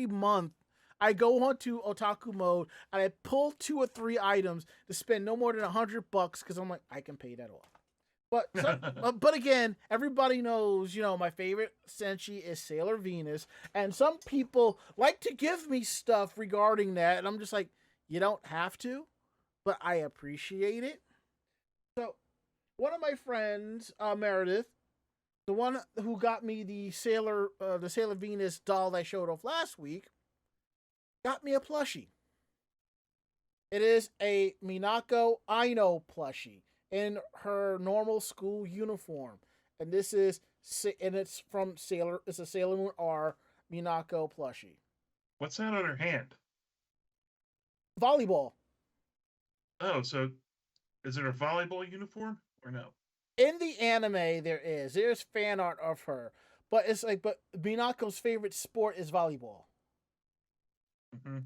month I go onto otaku mode and I pull 2 or 3 items to spend no more than $100, because I'm like, I can pay that off. But again, everybody knows, you know, my favorite senshi is Sailor Venus, and some people like to give me stuff regarding that, and I'm just like, you don't have to, but I appreciate it. So one of my friends, Meredith, the one who got me the Sailor Venus doll that I showed off last week, got me a plushie. It is a Minako Aino plushie in her normal school uniform, and it's from Sailor. It's a Sailor Moon R Minako plushie.
What's that on her hand?
Volleyball.
Oh, so is it a volleyball uniform or no?
In the anime, there's fan art of her, but Minako's favorite sport is volleyball.
Mm-hmm.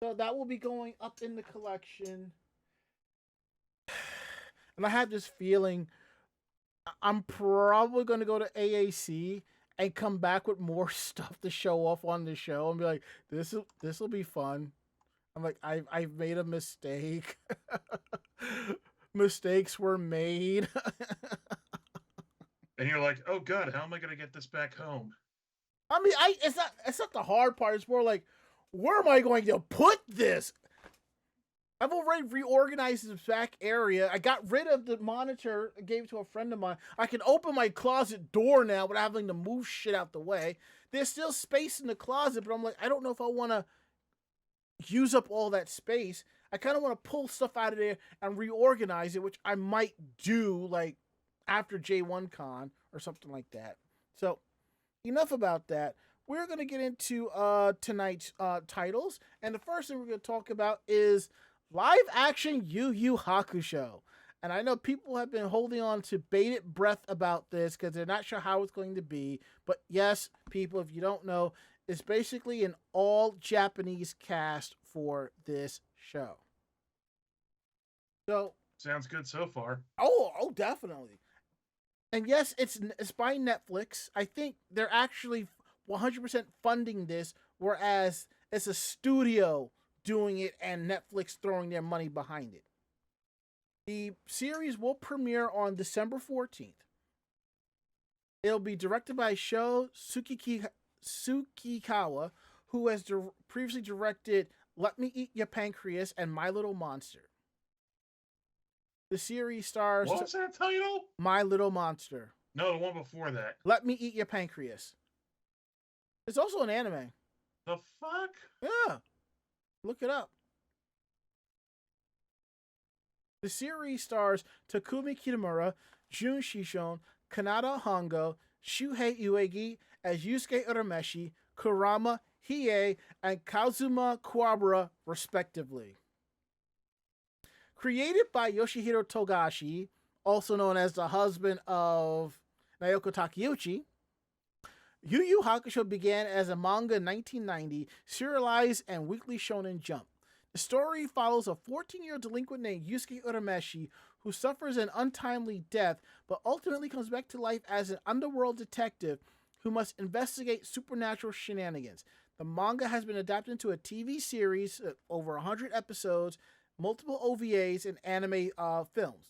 So that will be going up in the collection. And I have this feeling I'm probably going to go to AAC and come back with more stuff to show off on the show and be like, this will be fun. I'm like, I've made a mistake. Mistakes were made.
And you're like, oh God, how am I going to get this back home?
I mean, it's not the hard part. It's more like, where am I going to put this? I've already reorganized the back area. I got rid of the monitor. I gave it to a friend of mine. I can open my closet door now without having to move shit out the way. There's still space in the closet, but I'm like, I don't know if I want to use up all that space. I kind of want to pull stuff out of there and reorganize it, which I might do like after J1 Con or something like that. So enough about that. We're going to get into tonight's titles. And the first thing we're going to talk about is live action Yu Yu Hakusho. And I know people have been holding on to bated breath about this because they're not sure how it's going to be. But yes, people, if you don't know, it's basically an all Japanese cast for this show. So
sounds good so far.
Oh, definitely. And yes, it's by Netflix. I think they're actually 100% funding this, whereas it's a studio doing it and Netflix throwing their money behind it. The series will premiere on December 14th. It'll be directed by Sho Tsukikawa, who has previously directed Let Me Eat Your Pancreas and My Little Monster. The series stars
What was that title?
My Little Monster.
No, the one before that.
Let Me Eat Your Pancreas. It's also an anime.
The fuck?
Yeah. Look it up. The series stars Takumi Kitamura, Jun Shishon, Kanata Hongo, Shuhei Uegi as Yusuke Urameshi, Kurama, Hiei, and Kazuma Kuwabara, respectively. Created by Yoshihiro Togashi, also known as the husband of Naoko Takeuchi, Yu Yu Hakusho began as a manga in 1990, serialized and weekly Shonen Jump. The story follows a 14-year delinquent named Yusuke Urameshi who suffers an untimely death but ultimately comes back to life as an underworld detective who must investigate supernatural shenanigans. The manga has been adapted into a TV series, over 100 episodes, multiple OVAs, and anime films.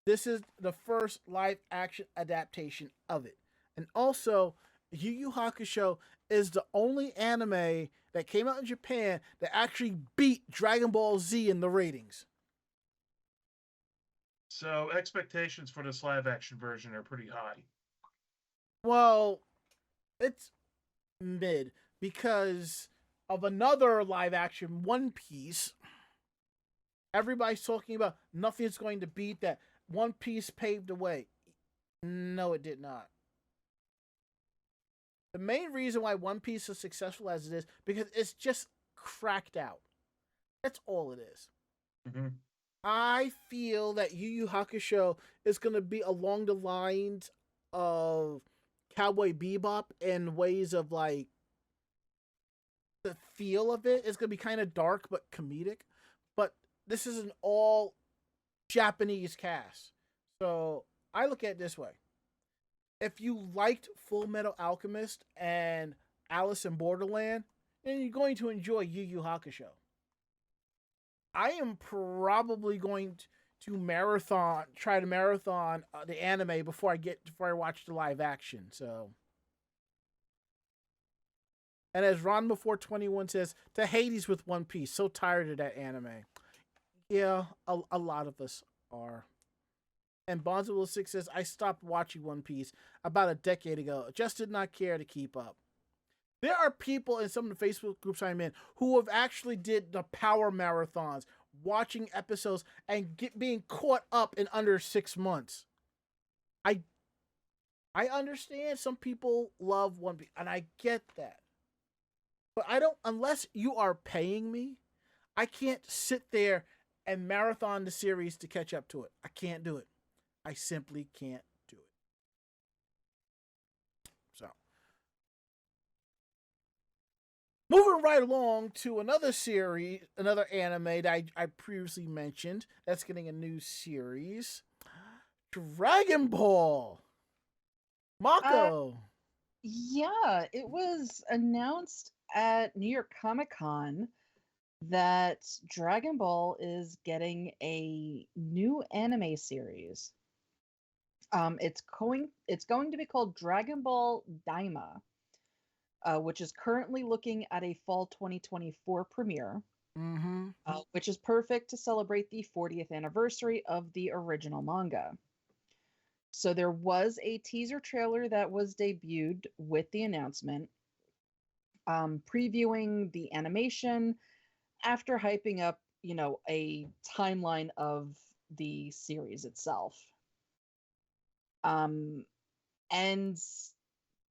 This is the first live-action adaptation of it. And also, Yu Yu Hakusho is the only anime that came out in Japan that actually beat Dragon Ball Z in the ratings.
So expectations for this live action version are pretty high.
Well, it's mid because of another live action, One Piece. Everybody's talking about nothing's going to beat that. One Piece paved the way. No, it did not. The main reason why One Piece is successful as it is because it's just cracked out. That's all it is.
Mm-hmm.
I feel that Yu Yu Hakusho is going to be along the lines of Cowboy Bebop in ways of like the feel of it. It's going to be kind of dark but comedic. But this is an all Japanese cast. So I look at it this way. If you liked Full Metal Alchemist and Alice in Borderland, then you're going to enjoy Yu Yu Hakusho. I am probably going to try to marathon the anime before I watch the live action. So, and as Ron before 21 says, to Hades with One Piece. So tired of that anime. Yeah, a lot of us are. And Bonzo6 says, I stopped watching One Piece about a decade ago. Just did not care to keep up. There are people in some of the Facebook groups I'm in who have actually did the power marathons, watching episodes and being caught up in under 6 months. I understand some people love One Piece, and I get that. But I don't, unless you are paying me, I can't sit there and marathon the series to catch up to it. I can't do it. I simply can't do it. So, moving right along to another series, another anime that I previously mentioned that's getting a new series, Dragon Ball. Mako.
Yeah, it was announced at New York Comic Con that Dragon Ball is getting a new anime series. It's going to be called Dragon Ball Daima, which is currently looking at a fall 2024 premiere, which is perfect to celebrate the 40th anniversary of the original manga. So there was a teaser trailer that was debuted with the announcement, previewing the animation after hyping up, a timeline of the series itself. And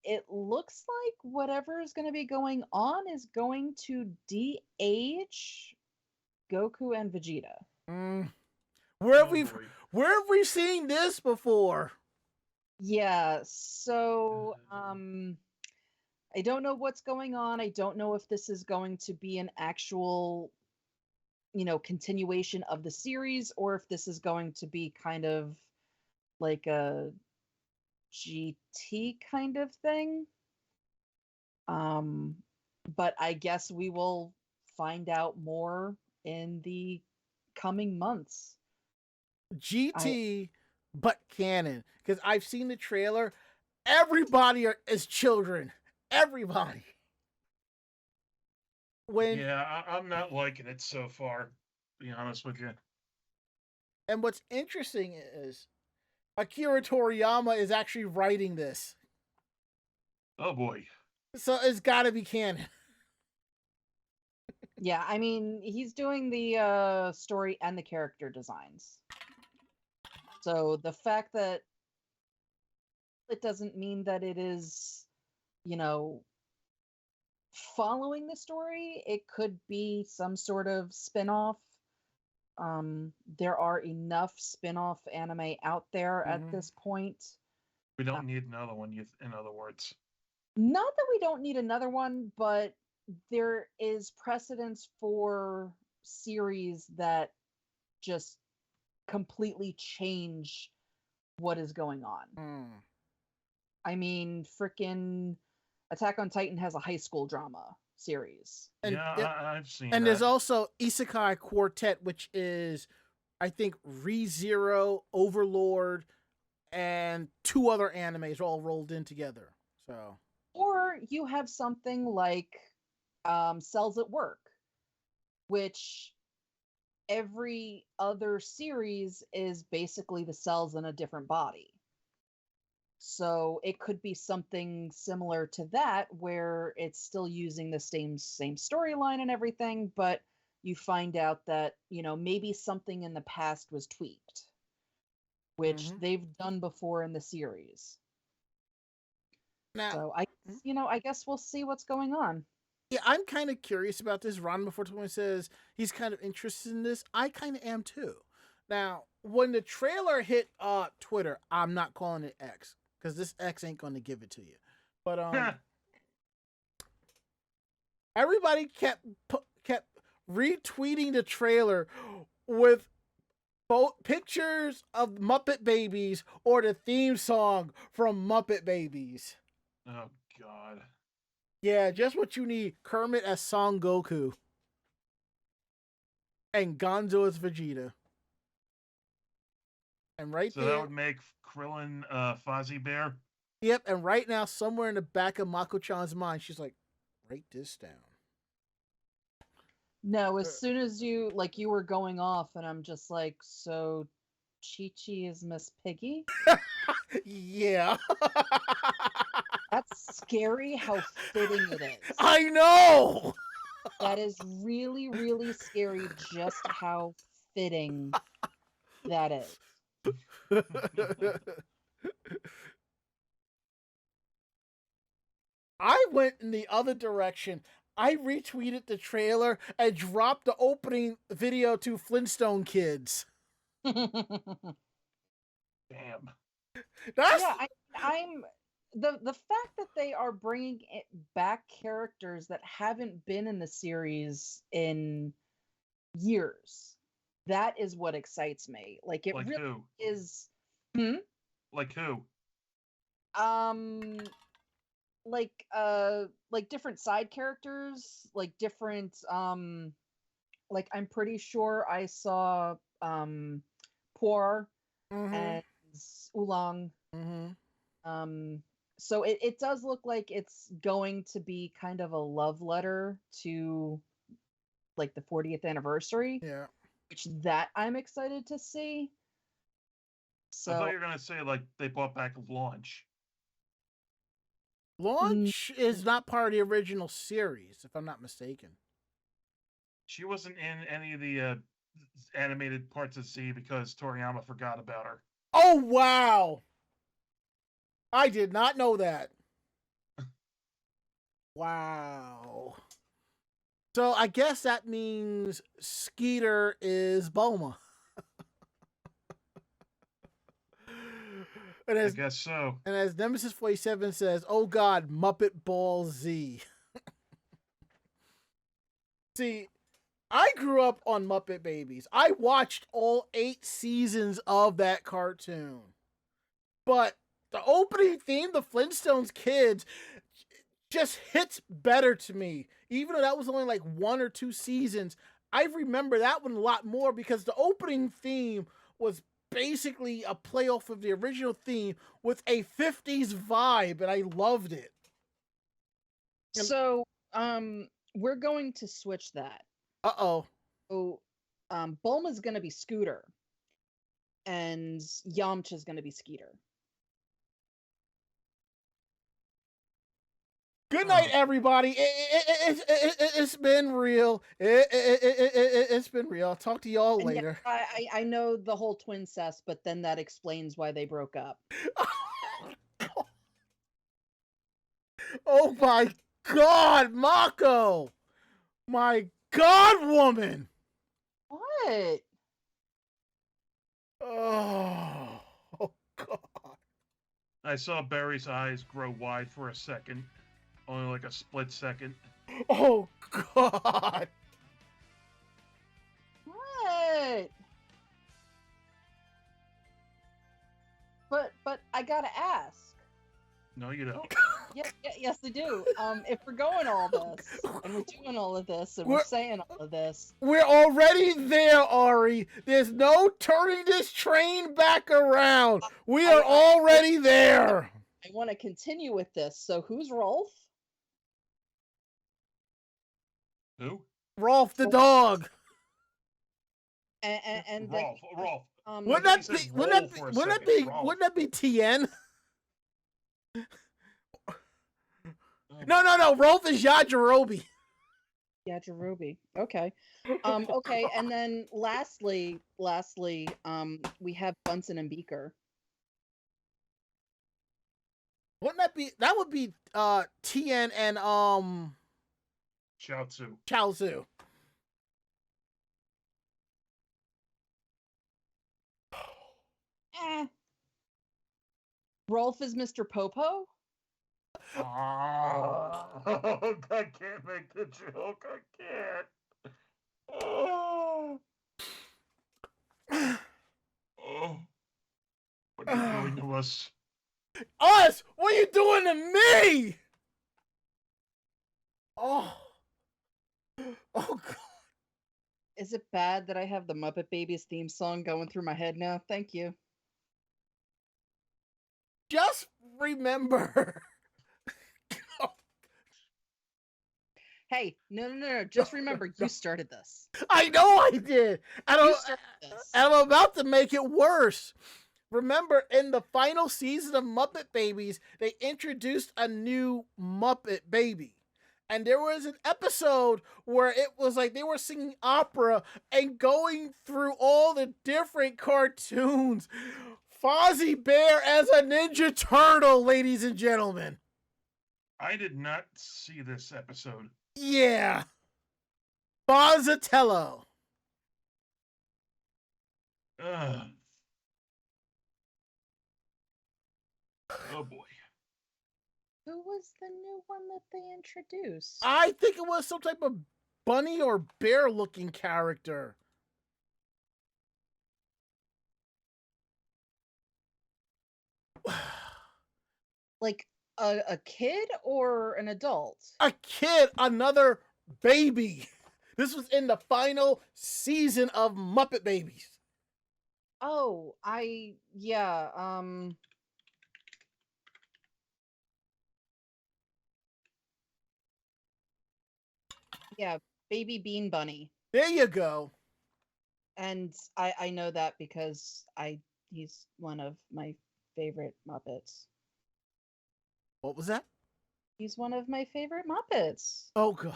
it looks like whatever is going to be going on is going to de-age Goku and Vegeta.
Where have we seen this before?
Yeah, so I don't know what's going on. I don't know if this is going to be an actual, continuation of the series, or if this is going to be kind of like a GT kind of thing. But I guess we will find out more in the coming months.
GT, but canon. Because I've seen the trailer. everybody is children. Everybody.
Yeah, I'm not liking it so far, to be honest with you.
And what's interesting is Akira Toriyama is actually writing this.
Oh boy.
So it's got to be canon.
Yeah, I mean, he's doing the story and the character designs. So the fact that it doesn't mean that it is, following the story. It could be some sort of spin-off. There are enough spin-off anime out there at this point.
We don't need another one, in other words.
Not that we don't need another one, but there is precedence for series that just completely change what is going on. I mean, frickin' Attack on Titan has a high school drama series.
And,
yeah, I've seen
and
that.
there's also Isekai Quartet, which is, I think, ReZero, Overlord, and 2 other animes all rolled in together. So,
or you have something like Cells at Work, which every other series is basically the cells in a different body. So it could be something similar to that, where it's still using the same storyline and everything, but you find out that, maybe something in the past was tweaked, which they've done before in the series. Now, so I guess we'll see what's going on.
Yeah, I'm kind of curious about this. Ron before someone says he's kind of interested in this. I kind of am too. Now, when the trailer hit Twitter, I'm not calling it X, because this X ain't going to give it to you. But everybody kept retweeting the trailer with both pictures of Muppet Babies or the theme song from Muppet Babies.
Oh, God.
Yeah, just what you need. Kermit as Son Goku. And Gonzo as Vegeta. And
so that would make Krillin Fozzie Bear?
Yep, and right now, somewhere in the back of Mako-chan's mind, she's like, write this down.
No, as soon as you were going off, and I'm just like, so Chi-Chi is Miss Piggy?
Yeah.
That's scary how fitting it is.
I know!
That is really, really scary just how fitting that is.
I went in the other direction. I retweeted the trailer and dropped the opening video to Flintstone Kids.
Damn.
That's...
Yeah, I'm the fact that they are bringing back characters that haven't been in the series in years. That is what excites me. Like it really
who?
Is.
Like who?
Like different side characters, like different like I'm pretty sure I saw Poor and Oolong. So it does look like it's going to be kind of a love letter to like the 40th anniversary.
Yeah.
Which that I'm excited to see. So
I thought you were gonna say like they brought back Launch.
Launch is not part of the original series, if I'm not mistaken.
She wasn't in any of the animated parts of Z because Toriyama forgot about her.
Oh, wow! I did not know that. Wow. So I guess that means Skeeter is Bulma.
I guess so.
And as Nemesis 47 says, oh God, Muppet Ball Z. See, I grew up on Muppet Babies. I watched all 8 seasons of that cartoon. But the opening theme, the Flintstones Kids, just hits better to me. Even though that was only like 1 or 2 seasons, I remember that one a lot more because the opening theme was basically a play off of the original theme with a 50s vibe, and I loved it.
So, we're going to switch that.
Uh-oh.
So, Bulma's going to be Scooter, and Yamcha's going to be Skeeter.
Good night, everybody. It's been real. It's been real. I'll talk to y'all
And yeah,
later.
I know the whole twin cess, but then that explains why they broke up.
Oh my God, Mako! My God, woman!
What?
Oh God.
I saw Barry's eyes grow wide for a second. Only like a split second.
Oh God.
What? But I gotta ask.
No, you don't.
Yes, I do. If we're going all this, and we're doing all of this, and we're
We're-
saying all of this,
We're already there, Ari. There's no turning this train back around. We are already there.
I want to continue with this. So who's Rolf?
Who?
Rolf the dog.
And
Rolf. Rolf.
Wouldn't
I
that
thought
be?
you said
Wouldn't that
Rolf
be?
for a
Wouldn't that
second.
be?
Rolf.
Wouldn't that be Tien?
Oh,
No. Rolf is Yajirobe.
Yeah, Jerobi. Okay. Okay, and then lastly, we have Bunsen and Beaker.
Wouldn't that be? That would be Tien and
Chaozu.
Chaozu.
Rolf is Mr. Popo?
Oh, I can't make the joke. I can't. Oh. Oh. What are you doing to us?
Us? What are you doing to me? Oh. Oh God.
Is it bad that I have the Muppet Babies theme song going through my head now? Thank you.
Just remember.
Hey, no. Just remember, you started this.
I know I did.
You started this.
And I'm about to make it worse. Remember, in the final season of Muppet Babies, they introduced a new Muppet baby. And there was an episode where it was like they were singing opera and going through all the different cartoons. Fozzie Bear as a Ninja Turtle, ladies and gentlemen.
I did not see this episode.
Yeah. Bozzatello.
Ugh. Oh boy.
Who was the new one that they introduced?
I think it was some type of bunny or bear looking character.
Like a kid or an adult?
A kid, another baby. This was in the final season of Muppet Babies.
Oh, yeah, yeah, Baby Bean Bunny.
There you go.
And I know that because he's one of my favorite Muppets.
What was that?
He's one of my favorite Muppets.
Oh God.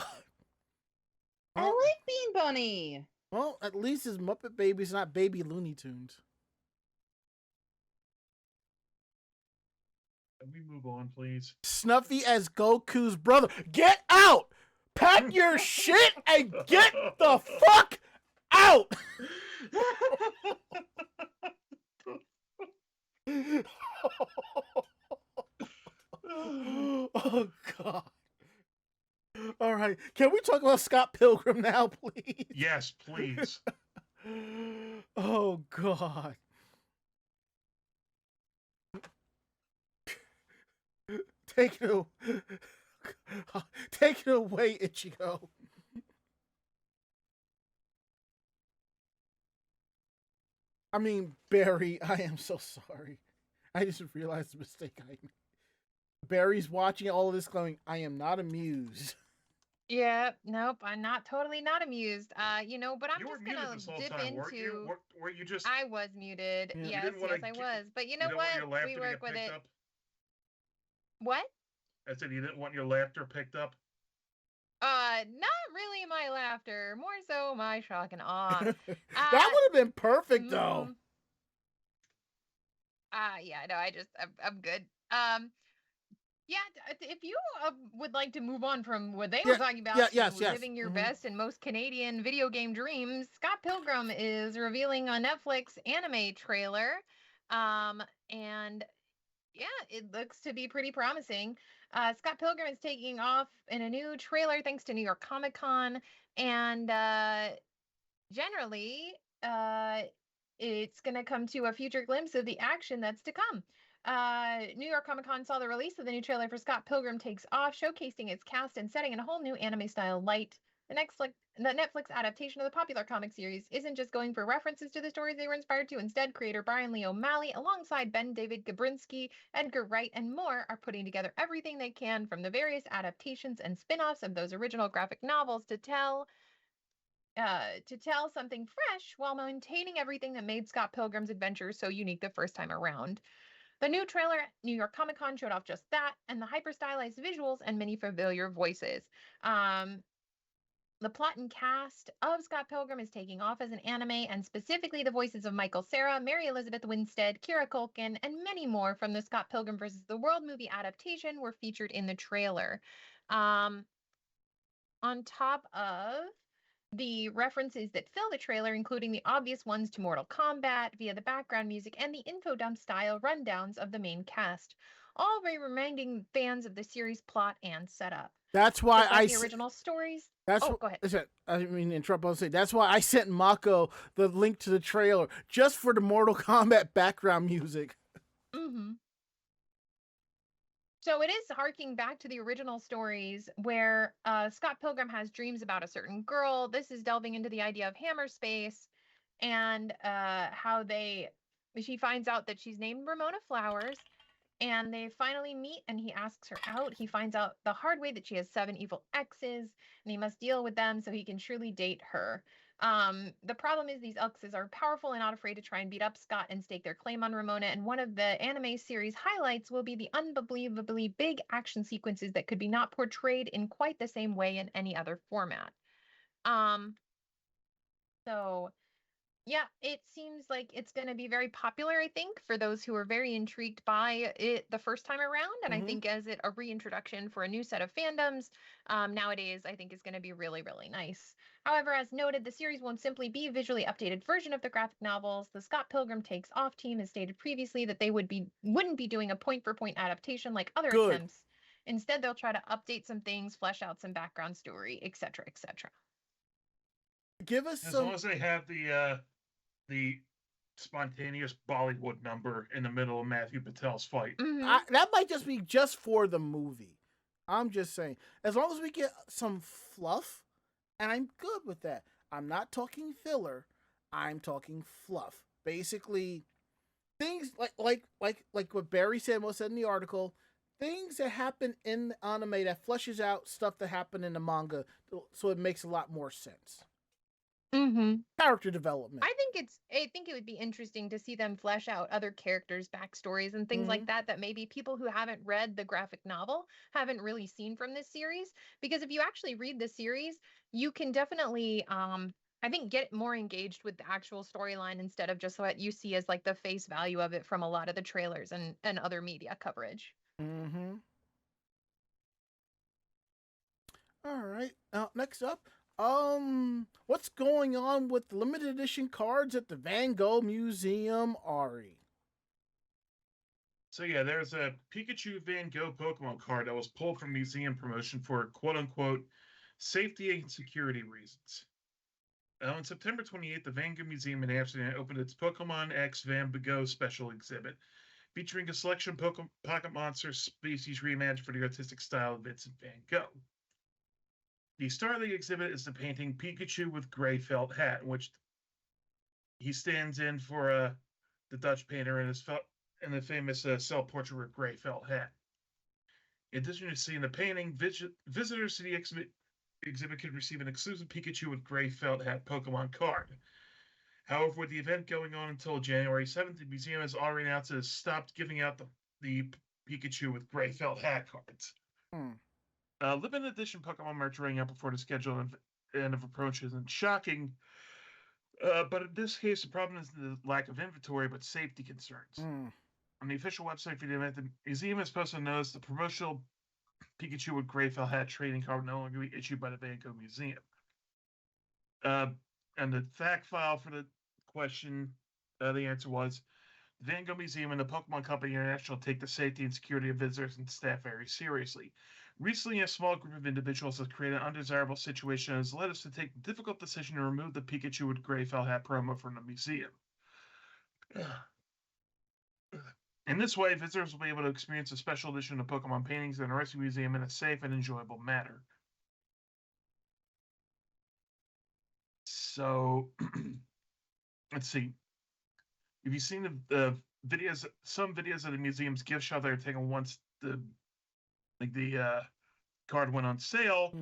I like Bean Bunny.
Well, at least his Muppet Babies, not Baby Looney Tunes.
Can we move on, please?
Snuffy as Goku's brother. Get out! Pack your shit and get the fuck out! Oh God. All right. Can we talk about Scott Pilgrim now, please?
Yes, please.
Oh God. Take it away, Ichigo. I mean, Barry, I am so sorry. I just realized the mistake I made. Barry's watching all of this going, I am not amused.
Yeah, nope, I'm not amused. But I'm
You were
just
muted
gonna
this whole
dip
time, weren't you?
into.
Were you just
I was muted.
Yeah.
you
Yes,
didn't want
yes,
to
I was. But you
you
know
don't want
what?
your laughter
We
to
work
get
with
picked
it.
up?
What?
I said you didn't want your laughter picked up.
Not really my laughter, more so my shock and awe.
That
Uh,
would have been perfect, though.
mm, yeah, no, I'm good. Yeah, if you would like to move on from what they were
Yeah,
talking about to
yes.
living your
Mhm.
best and most Canadian video game dreams, Scott Pilgrim is revealing a Netflix anime trailer. And yeah, it looks to be pretty promising. Scott Pilgrim is taking off in a new trailer thanks to New York Comic Con, and generally, it's going to come to a future glimpse of the action that's to come. New York Comic Con saw the release of the new trailer for Scott Pilgrim Takes Off, showcasing its cast and setting in a whole new anime style light. The Netflix adaptation of the popular comic series isn't just going for references to the stories they were inspired to. Instead, creator Brian Lee O'Malley, alongside Ben David Gabrinsky, Edgar Wright, and more, are putting together everything they can from the various adaptations and spin-offs of those original graphic novels to tell something fresh while maintaining everything that made Scott Pilgrim's adventure so unique the first time around. The new trailer at New York Comic Con showed off just that, and the hyper stylized visuals and many familiar voices. The plot and cast of Scott Pilgrim is taking off as an anime, and specifically the voices of Michael Cera, Mary Elizabeth Winstead, Kira Culkin, and many more from the Scott Pilgrim vs. the World movie adaptation were featured in the trailer. On top of the references that fill the trailer, including the obvious ones to Mortal Kombat via the background music and the info dump style rundowns of the main cast, all reminding fans of the series plot and setup.
That's why
Just like the original stories. Go ahead.
Listen, I mean, interrupt. I'll say that's why I sent Mako the link to the trailer just for the Mortal Kombat background music.
Mm-hmm. So it is harking back to the original stories where Scott Pilgrim has dreams about a certain girl. This is delving into the idea of hammer space and how she finds out that she's named Ramona Flowers, and they finally meet and he asks her out. He finds out the hard way that she has 7 evil exes and he must deal with them so he can surely date her. The problem is these exes are powerful and not afraid to try and beat up Scott and stake their claim on Ramona. And one of the anime series highlights will be the unbelievably big action sequences that could be not portrayed in quite the same way in any other format. So yeah, it seems like it's going to be very popular, I think, for those who are very intrigued by it the first time around. And I think as a reintroduction for a new set of fandoms nowadays, I think is going to be really, really nice. However, as noted, the series won't simply be a visually updated version of the graphic novels. The Scott Pilgrim Takes Off team has stated previously that they wouldn't be doing a point-for-point adaptation like other attempts. Instead, they'll try to update some things, flesh out some background story, etc., etc.
Give us
as long as they have the spontaneous Bollywood number in the middle of Matthew Patel's fight.
Mm-hmm.
That might just be just for the movie. I'm just saying, as long as we get some fluff, and I'm good with that. I'm not talking filler. I'm talking fluff. Basically, things like what Barry said, was said in the article. Things that happen in the anime that fleshes out stuff that happened in the manga, so it makes a lot more sense.
Mm-hmm.
Character development.
I think it would be interesting to see them flesh out other characters' backstories and things like that maybe people who haven't read the graphic novel haven't really seen from this series. Because if you actually read the series, you can definitely I think get more engaged with the actual storyline instead of just what you see as like the face value of it from a lot of the trailers and other media coverage.
Mm-hmm. All right. Next up, what's going on with limited edition cards at the Gogh Museum, Ari?
So yeah, there's a Pikachu Van Gogh Pokemon card that was pulled from museum promotion for quote-unquote safety and security reasons. On September 28th, the Van Gogh Museum in Amsterdam opened its Pokemon X Van Gogh special exhibit, featuring a selection of Pocket Monster species reimagined for the artistic style of Vincent van Gogh. The star of the exhibit is the painting Pikachu with Gray Felt Hat, in which he stands in for the Dutch painter in the famous self-portrait with gray felt hat. In addition to seeing the painting, visitors to the exhibit could receive an exclusive Pikachu with gray felt hat Pokemon card. However, with the event going on until January 7th, the museum has already announced it has stopped giving out the Pikachu with gray felt hat cards. Limited edition Pokemon merch running up before the scheduled end of approach isn't shocking, but in this case, the problem isn't the lack of inventory, but safety concerns. On the official website for the event, the museum is supposed to notice the promotional Pikachu with gray felt hat trading card will no longer be issued by the Gogh Museum. And the fact file for the question, the answer was, the Gogh Museum and the Pokemon Company International take the safety and security of visitors and staff very seriously. Recently, a small group of individuals has created an undesirable situation and has led us to take the difficult decision to remove the Pikachu with gray felt hat promo from the museum. In this way, visitors will be able to experience a special edition of Pokemon paintings in the Rescue Museum in a safe and enjoyable manner. So, let's see. Have you seen the videos? Some videos of the museum's gift shop that are taken once the card went on sale.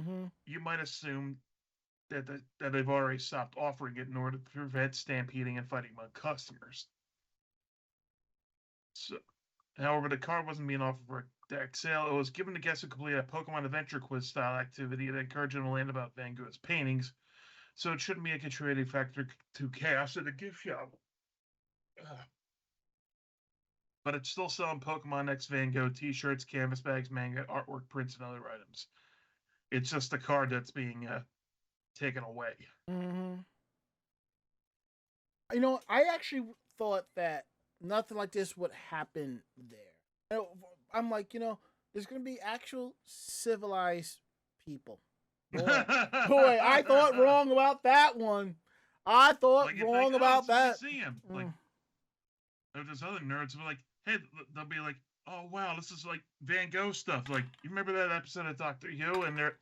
You might assume that they've already stopped offering it in order to prevent stampeding and fighting among customers. So, however, the card wasn't being offered for a direct sale. It was given to guests who completed a Pokemon Adventure Quiz style activity that encouraged them to learn about Van Gogh's paintings. So it shouldn't be a contributing factor to chaos at the gift shop. But it's still selling Pokemon X Van Gogh t-shirts, canvas bags, manga, artwork, prints, and other items. It's just the card that's being taken away.
You know, I actually thought that nothing like this would happen there. I'm like, there's going to be actual civilized people. Boy, I thought wrong about that one. I thought wrong about that.
Museum. Like, there's other nerds who are like, hey, they'll be like, oh, wow, this is like Van Gogh stuff. Like, you remember that episode of Doctor Who? And they're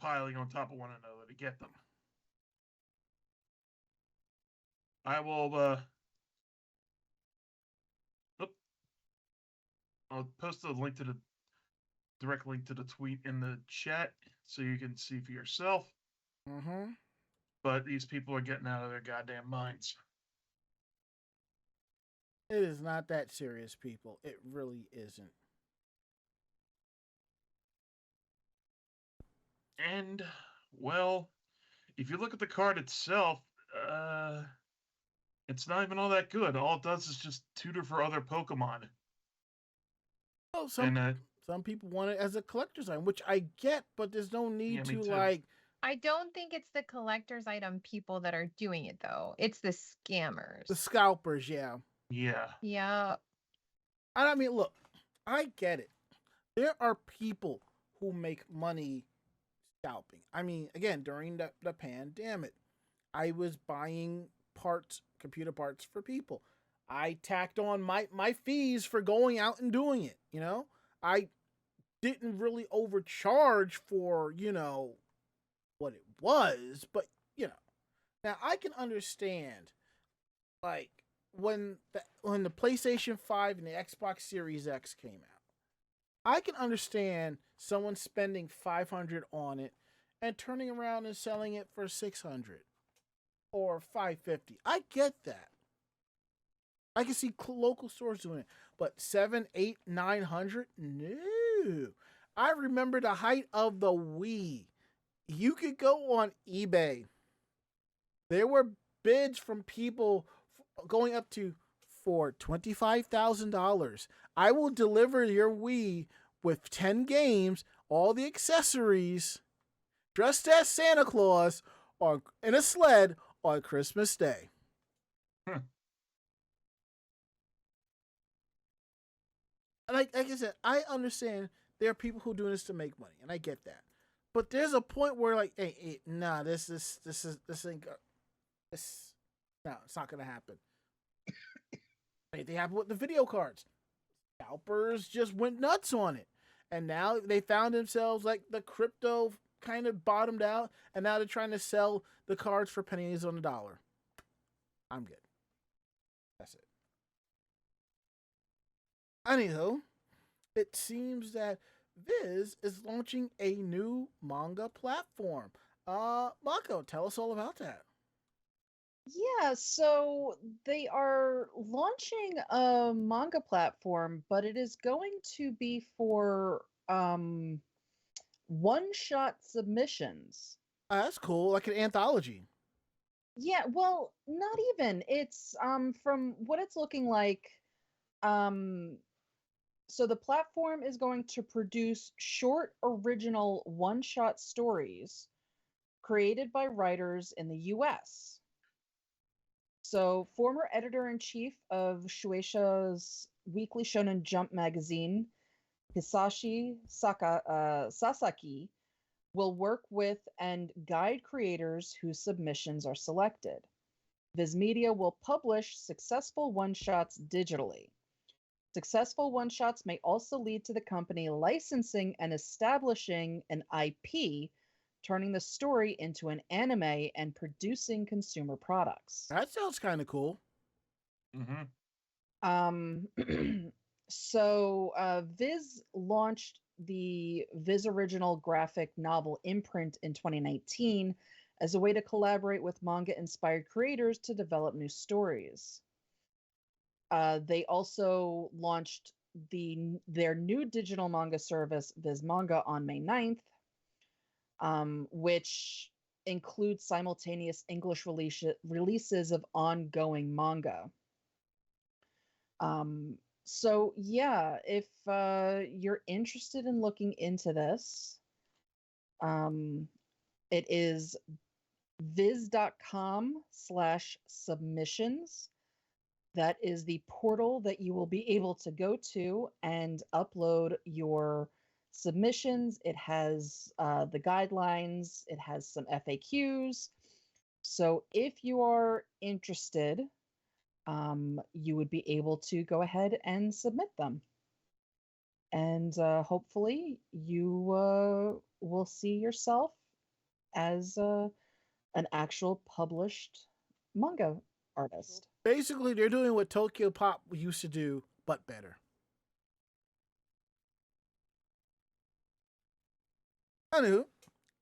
piling on top of one another to get them. I will, I'll post a link to the direct link to the tweet in the chat so you can see for yourself. But these people are getting out of their goddamn minds.
It is not that serious, people. It really isn't.
And, well, if you look at the card itself, it's not even all that good. All it does is just tutor for other Pokemon.
Well, some people want it as a collector's item, which I get, but there's no need to, like...
I don't think it's the collector's item people that are doing it, though. It's the scammers.
The scalpers, yeah.
Yeah.
And I mean, look, I get it. There are people who make money scalping. I mean, again, during the pandemic, I was buying computer parts for people. I tacked on my fees for going out and doing it, I didn't really overcharge for, what it was, but, Now, I can understand, like, when the PlayStation 5 and the Xbox Series X came out, I can understand someone spending $500 on it and turning around and selling it for $600 or $550. I get that. I can see local stores doing it, but $700, $800, $900? No. I remember the height of the Wii. You could go on eBay. There were bids from people going up to for $25,000. I will deliver your Wii with 10 games, all the accessories, dressed as Santa Claus in a sled on Christmas Day. And like I said, I understand there are people who do this to make money, and I get that. But there's a point where, like, hey, nah, this ain't good. No, it's not gonna happen. Anything happened with the video cards? Scalpers just went nuts on it, and now they found themselves like the crypto kind of bottomed out, and now they're trying to sell the cards for pennies on the dollar. I'm good. That's it. Anywho, it seems that VIZ is launching a new manga platform. Mako, tell us all about that.
Yeah, so they are launching a manga platform, but it is going to be for one-shot submissions.
That's cool, like an anthology.
Yeah, well, not even. It's from what it's looking like, um so the platform is going to produce short original one-shot stories created by writers in the US. So, former editor-in-chief of Shueisha's weekly Shonen Jump magazine, Hisashi Sasaki, will work with and guide creators whose submissions are selected. VIZ Media will publish successful one-shots digitally. Successful one-shots may also lead to the company licensing and establishing an IP, turning the story into an anime and producing consumer products.
That sounds kind of cool.
So VIZ launched the VIZ Original graphic novel imprint in 2019 as a way to collaborate with manga-inspired creators to develop new stories. They also launched their new digital manga service, VIZ Manga, on May 9th, which includes simultaneous English releases of ongoing manga. So yeah, if you're interested in looking into this, it is viz.com/submissions. That is the portal that you will be able to go to and upload your submissions. It has the guidelines, it has some FAQs. So if you are interested, you would be able to go ahead and submit them. And hopefully you will see yourself as an actual published manga artist.
Basically, they're doing what Tokyo Pop used to do, but better. Anywho,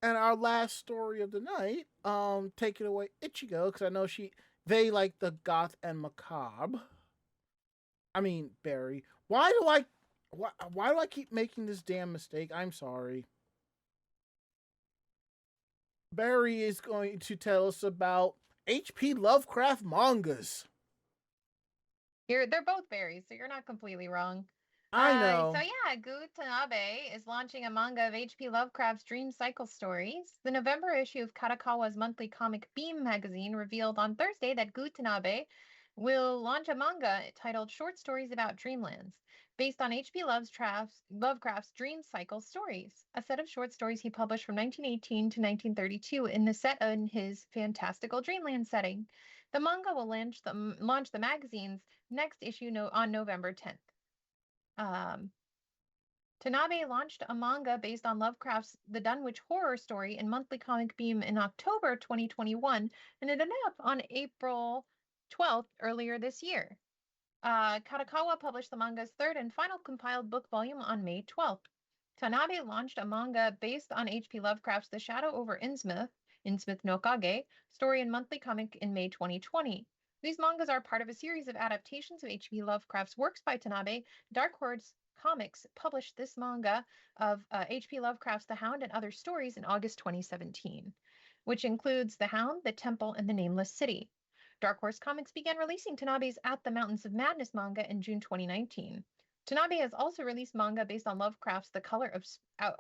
and our last story of the night, take it away, Ichigo, because I know they like the goth and macabre. I mean, Barry. Why do I keep making this damn mistake? I'm sorry. Barry is going to tell us about H.P. Lovecraft mangas.
They're both berries, so you're not completely wrong.
I know.
So yeah, Gou Tanabe is launching a manga of H.P. Lovecraft's Dream Cycle stories. The November issue of Kadokawa's monthly comic Beam magazine revealed on Thursday that Gou Tanabe will launch a manga titled Short Stories About Dreamlands, based on H.P. Lovecraft's Dream Cycle stories, a set of short stories he published from 1918 to 1932 in the set in his fantastical dreamland setting. The manga will launch the magazine's next issue on November 10th. Tanabe launched a manga based on Lovecraft's The Dunwich Horror story in Monthly Comic Beam in October 2021, and it ended up on April 12th earlier this year. Kadokawa published the manga's third and final compiled book volume on May 12th. Tanabe launched a manga based on H.P. Lovecraft's The Shadow over Innsmouth no Kage story in Monthly Comic in May 2020. These mangas are part of a series of adaptations of H.P. Lovecraft's works by Tanabe. Dark Horse Comics published this manga of H.P. Lovecraft's The Hound and Other Stories in August 2017, which includes The Hound, The Temple, and The Nameless City. Dark Horse Comics began releasing Tanabe's At the Mountains of Madness manga in June 2019. Tanabe has also released manga based on Lovecraft's The Color of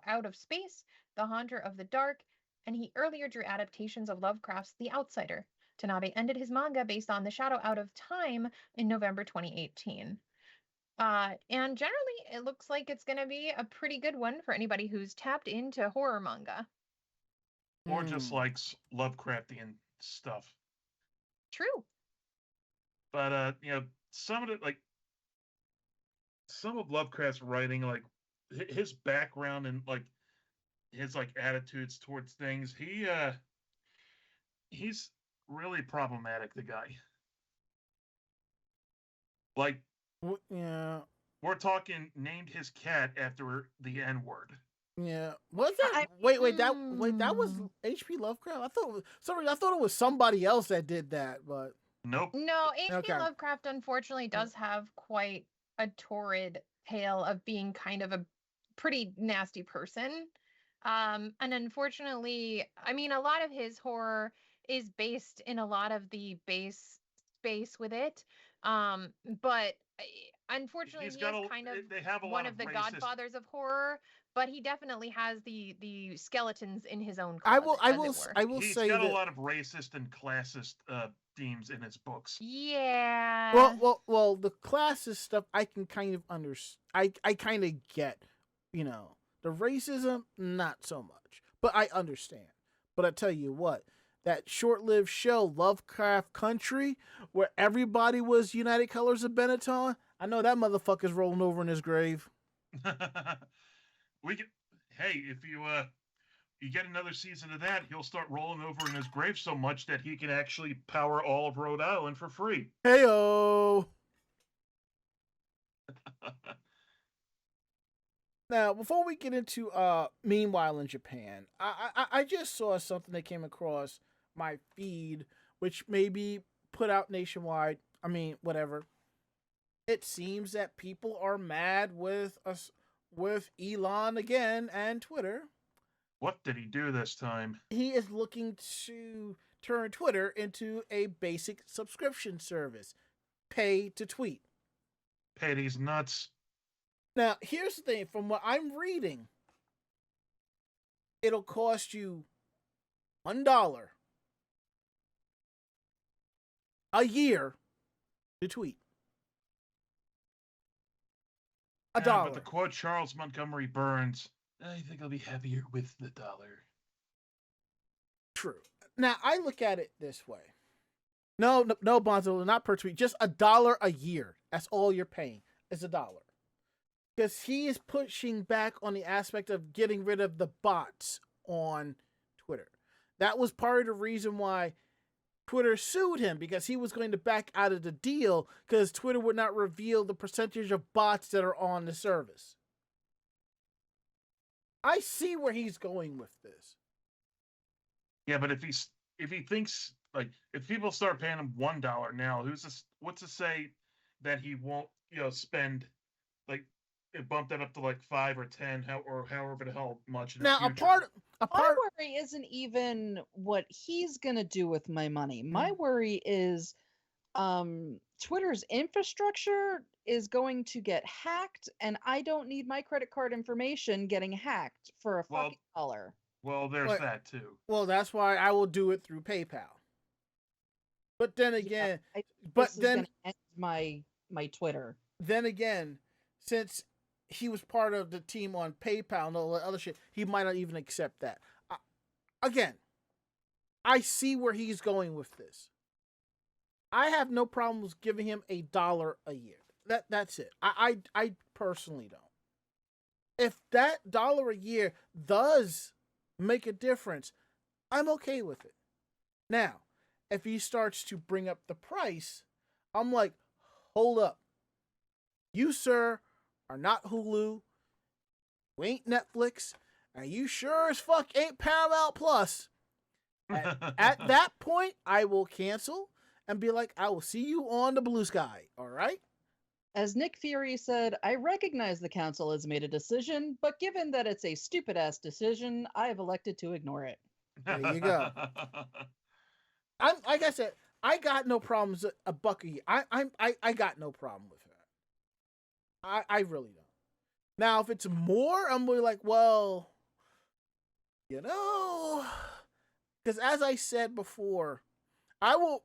Out of Space, The Haunter of the Dark, and he earlier drew adaptations of Lovecraft's The Outsider. Tanabe ended his manga based on The Shadow Out of Time in November 2018. And generally, it looks like it's going to be a pretty good one for anybody who's tapped into horror manga.
Or just likes Lovecraftian stuff.
True.
But, some of Lovecraft's writing, like, his background and, like, his like attitudes towards things. He's really problematic, the guy. Like,
Yeah.
we're talking named his cat after the N-word.
Yeah. Was that?
I-
Wait. That was
Hmm.
H.P. Lovecraft. I thought. I thought it was somebody else that did that. But
Nope.
No, H.P.
Okay.
Lovecraft unfortunately does have quite a torrid tale of being kind of a pretty nasty person. And unfortunately, I mean, a lot of his horror is based in a lot of the base space with it. But unfortunately,
He's
he
got
is kind of
they have a
one
lot
of the
racist.
godfathers of horror, but he definitely has the skeletons in his own
I
closet,
will.
as it were.
I will
He's
say
got
that.
a lot of racist and classist themes in his books.
Yeah.
Well. The classes stuff I can kind of understand. I kind of get. You know, the racism, not so much, but I understand. But I tell you what, that short-lived show Lovecraft Country, where everybody was United Colors of Benetton, I know that motherfucker's rolling over in his grave.
We can. Hey, if you get another season of that, he'll start rolling over in his grave so much that he can actually power all of Rhode Island for free.
Heyo. Now, before we get into meanwhile in Japan, I just saw something that came across my feed, which may be put out nationwide. I mean, whatever. It seems that people are mad with us with Elon again and Twitter.
What did he do this time?
He is looking to turn Twitter into a basic subscription service, pay to tweet.
Pay these nuts.
Now, here's the thing. From what I'm reading, it'll cost you $1 a year to tweet. A
Yeah,
dollar.
but to quote Charles Montgomery Burns, I think I'll be happier with the dollar.
True. Now, I look at it this way. No, Bonzo, not per tweet. Just $1 a year. That's all you're paying. It's $1. Because he is pushing back on the aspect of getting rid of the bots on Twitter. That was part of the reason why Twitter sued him, because he was going to back out of the deal because Twitter would not reveal the percentage of bots that are on the service. I see where he's going with this.
Yeah, but if he thinks, like, if people start paying him $1 now, what's to say that he won't, spend, like, it bumped that up to like 5 or 10, or however the hell much in the
Now,
future.
My worry isn't even what he's gonna do with my money. My worry is Twitter's infrastructure is going to get hacked, and I don't need my credit card information getting hacked for a fucking dollar.
Well, there's that too.
Well, that's why I will do it through PayPal. But then again,
This is gonna end my Twitter.
Then again, since he was part of the team on PayPal and all that other shit, he might not even accept that. Again, I see where he's going with this. I have no problems giving him $1 a year. That's it. I personally don't. If that $1 a year does make a difference, I'm okay with it. Now, if he starts to bring up the price, I'm like, hold up. You, sir, are not Hulu, you ain't Netflix, and you sure as fuck ain't Paramount Plus. At that point, I will cancel and be like, I will see you on the blue sky, all right?
As Nick Fury said, I recognize the council has made a decision, but given that it's a stupid-ass decision, I have elected to ignore it.
There you go. I'm like I said, I got no problems a buck a year. I got no problem with that. I really don't. Now, if it's more, I'm really like, well, because as I said before, I will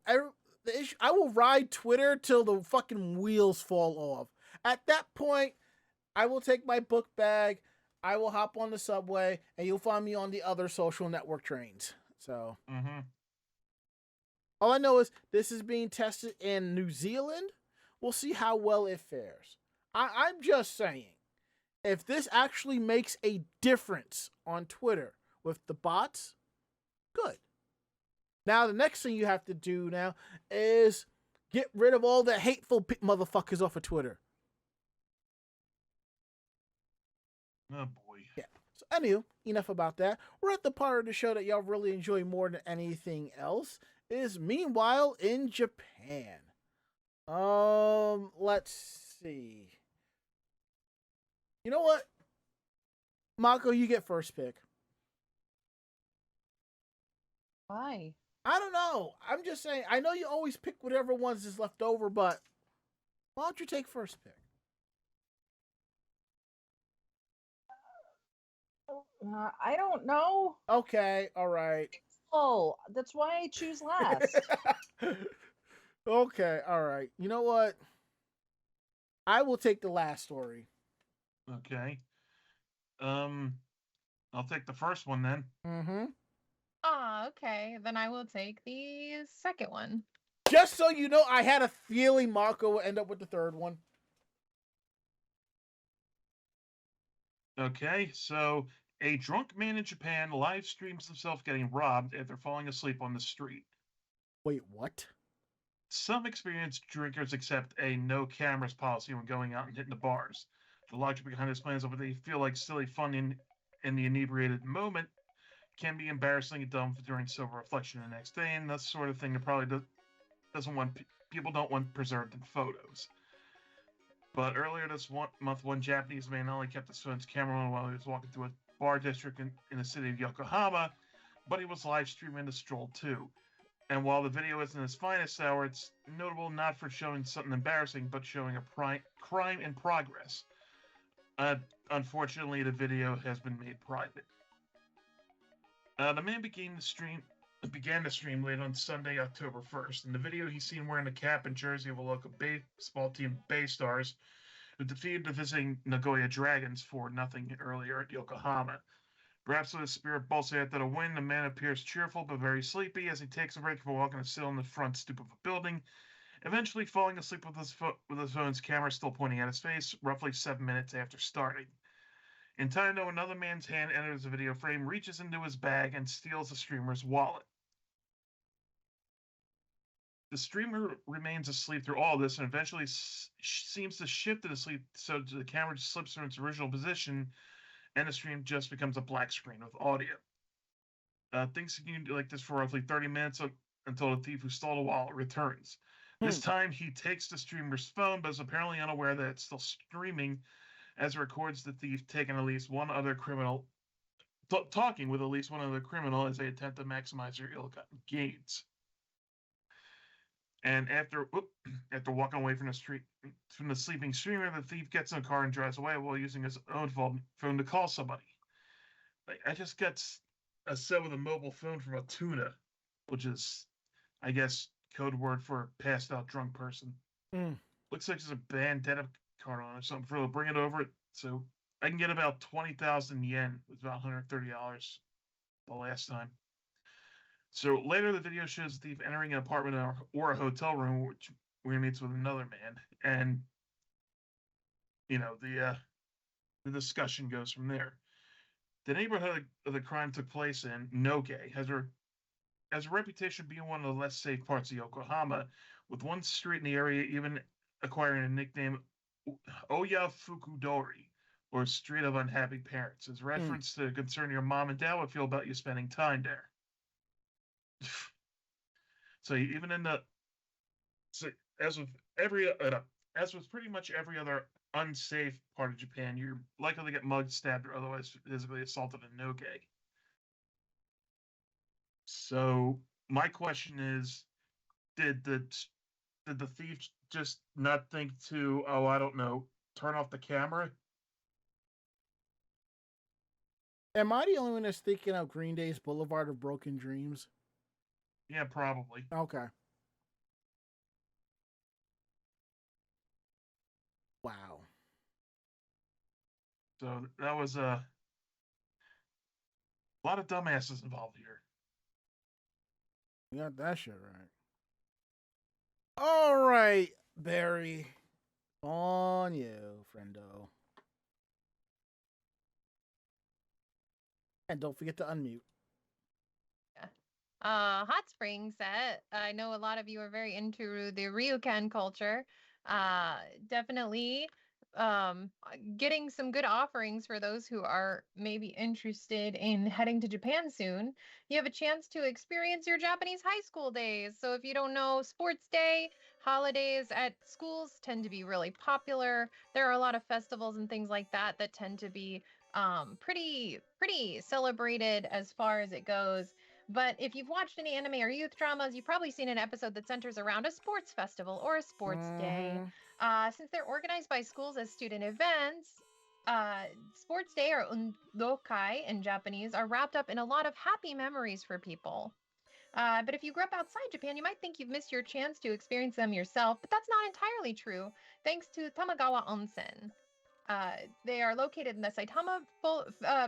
ride Twitter till the fucking wheels fall off. At that point, I will take my book bag, I will hop on the subway, and you'll find me on the other social network trains. So, all I know is this is being tested in New Zealand. We'll see how well it fares. I'm just saying, If this actually makes a difference on Twitter with the bots, good. Now, the next thing you have to do now is get rid of all the hateful motherfuckers off of Twitter.
Oh boy.
Yeah. So, anywho, enough about that. We're at the part of the show that y'all really enjoy more than anything else. Is Meanwhile in Japan. Let's see. You know what? Mako, you get first pick.
Why?
I don't know. I'm just saying. I know you always pick whatever ones is left over, but why don't you take first pick?
I don't know.
Okay, all right.
Oh, that's why I choose last.
Okay, all right. You know what? I will take the last story.
Okay. I'll take the first one then.
Mm-hmm.
Ah, okay. Then I will take the second one.
Just so you know, I had a feeling Mako would end up with the third one.
Okay, so a drunk man in Japan live streams himself getting robbed after falling asleep on the street.
Wait, what?
Some experienced drinkers accept a no cameras policy when going out and hitting the bars. The logic behind this plan is that they feel like silly fun in the inebriated moment can be embarrassingly dumb during sober reflection the next day, and that's the sort of thing that probably doesn't want people don't want preserved in photos. But earlier this month, one Japanese man not only kept his phone's camera on while he was walking through a bar district in the city of Yokohama, but he was live streaming the stroll too. And while the video isn't his finest hour, it's notable not for showing something embarrassing, but showing a crime in progress. Unfortunately, the video has been made private. The man began the stream late on Sunday, October 1st. In the video, he's seen wearing the cap and jersey of a local baseball team, Bay Stars, who defeated the visiting Nagoya Dragons 4-0 earlier at Yokohama. Perhaps with his spirit pulsating after the win, the man appears cheerful but very sleepy as he takes a break from walking to sit on the front stoop of a building, eventually falling asleep with his phone's camera still pointing at his face, roughly 7 minutes after starting. In time, though, another man's hand enters the video frame, reaches into his bag, and steals the streamer's wallet. The streamer remains asleep through all this and eventually seems to shift to sleep so the camera just slips from its original position and the stream just becomes a black screen with audio. Things continue like this for roughly 30 minutes until the thief who stole the wallet returns. This time, he takes the streamer's phone, but is apparently unaware that it's still streaming as it records the thief taking at least one other criminal, talking with at least one other criminal as they attempt to maximize their ill-gotten gains. And after walking away from the sleeping streamer, the thief gets in a car and drives away while using his own phone to call somebody. Like, I just got a set with a mobile phone from a tuna, which is, I guess, code word for a passed out drunk person. Looks like there's a bandana card on it or something. For bring it over, so I can get about 20,000 yen, which is about $130 the last time. So later, the video shows the thief entering an apartment or a hotel room, where he meets with another man, and the discussion goes from there. The neighborhood of the crime took place in, Noge, has a reputation being one of the less safe parts of Yokohama, with one street in the area even acquiring a nickname Oya Fukudori, or Street of Unhappy Parents, as reference to concern your mom and dad would feel about you spending time there. So even as with pretty much every other unsafe part of Japan, you're likely to get mugged, stabbed, or otherwise physically assaulted in Noge. So my question is, did the thief just not think to, I don't know, turn off the camera?
Am I the only one that's thinking of Green Day's Boulevard of Broken Dreams?
Yeah, probably.
Okay. Wow.
So that was a lot of dumbasses involved here.
You got that shit right. All right, Barry. On you, friendo. And don't forget to unmute.
Hot Springs set. I know a lot of you are very into the Ryukan culture. Definitely getting some good offerings for those who are maybe interested in heading to Japan soon. You have a chance to experience your Japanese high school days. So if you don't know, sports day, holidays at schools tend to be really popular. There are a lot of festivals and things like that that tend to be pretty celebrated as far as it goes. But if you've watched any anime or youth dramas, you've probably seen an episode that centers around a sports festival or a sports day. Since they're organized by schools as student events, sports day or undokai in Japanese are wrapped up in a lot of happy memories for people. But if you grew up outside Japan, you might think you've missed your chance to experience them yourself, but that's not entirely true, thanks to Tamagawa Onsen. They are located in the Saitama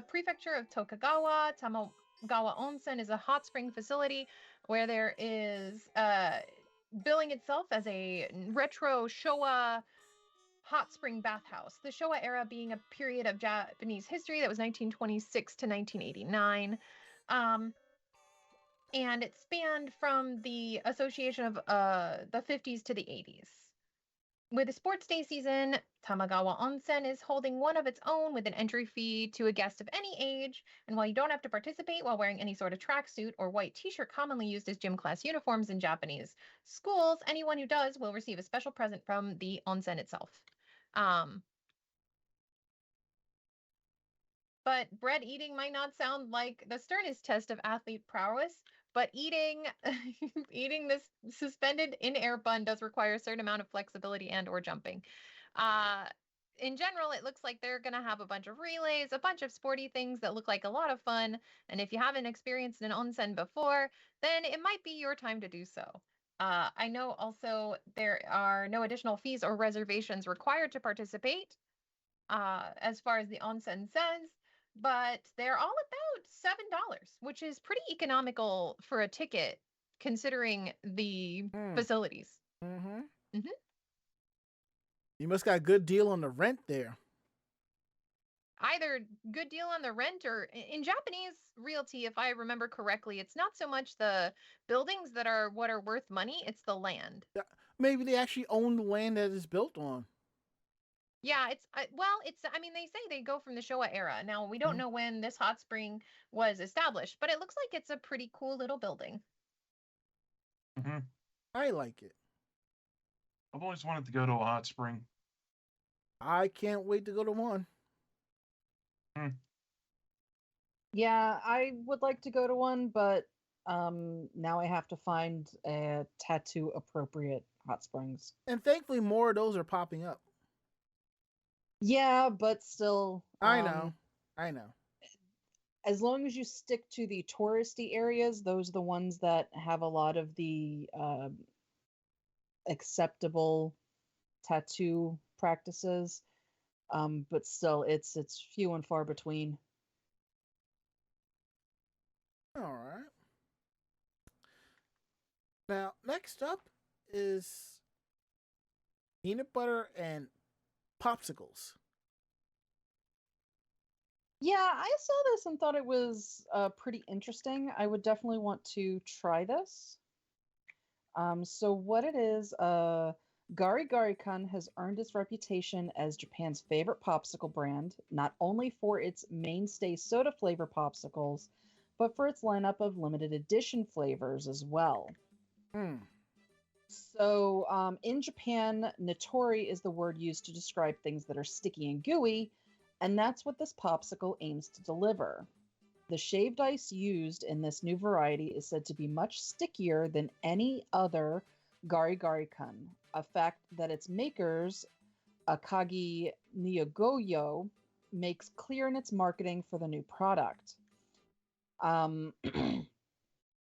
prefecture of Tokugawa. Tamagawa Onsen is a hot spring facility where there is billing itself as a retro Showa hot spring bathhouse. The Showa era being a period of Japanese history that was 1926 to 1989. And it spanned from the association of the 50s to the 80s. With the sports day season, Tamagawa Onsen is holding one of its own with an entry fee to a guest of any age. And while you don't have to participate while wearing any sort of tracksuit or white t-shirt commonly used as gym class uniforms in Japanese schools, anyone who does will receive a special present from the onsen itself. But bread eating might not sound like the sternest test of athlete prowess, but eating this suspended in-air bun does require a certain amount of flexibility and or jumping. In general, it looks like they're going to have a bunch of relays, a bunch of sporty things that look like a lot of fun. And if you haven't experienced an onsen before, then it might be your time to do so. I know also there are no additional fees or reservations required to participate, as far as the onsen says. But they're all about $7, which is pretty economical for a ticket considering the facilities.
You must got a good deal on the rent there.
Either good deal on the rent or in Japanese realty, if I remember correctly, it's not so much the buildings that are what are worth money, it's the land.
Yeah, maybe they actually own the land that it's built on.
Yeah, it's I mean, they say they go from the Showa era. Now, we don't know when this hot spring was established, but it looks like it's a pretty cool little building.
I like it.
I've always wanted to go to a hot spring.
I can't wait to go to one.
Yeah, I would like to go to one, but now I have to find a tattoo appropriate hot springs.
And thankfully, more of those are popping up.
Yeah, but still.
I know. As
long as you stick to the touristy areas, those are the ones that have a lot of the acceptable tattoo practices. But still, it's few and far between.
All right. Now, next up is peanut butter and popsicles.
Yeah, I saw this and thought it was pretty interesting. I would definitely want to try this. So what it is, Gari Gari-kun has earned its reputation as Japan's favorite popsicle brand, not only for its mainstay soda flavor popsicles, but for its lineup of limited edition flavors as well. So in Japan, Natori is the word used to describe things that are sticky and gooey, and that's what this popsicle aims to deliver. The shaved ice used in this new variety is said to be much stickier than any other Gari Gari-kun, a fact that its makers, Akagi Niyogoyo, makes clear in its marketing for the new product.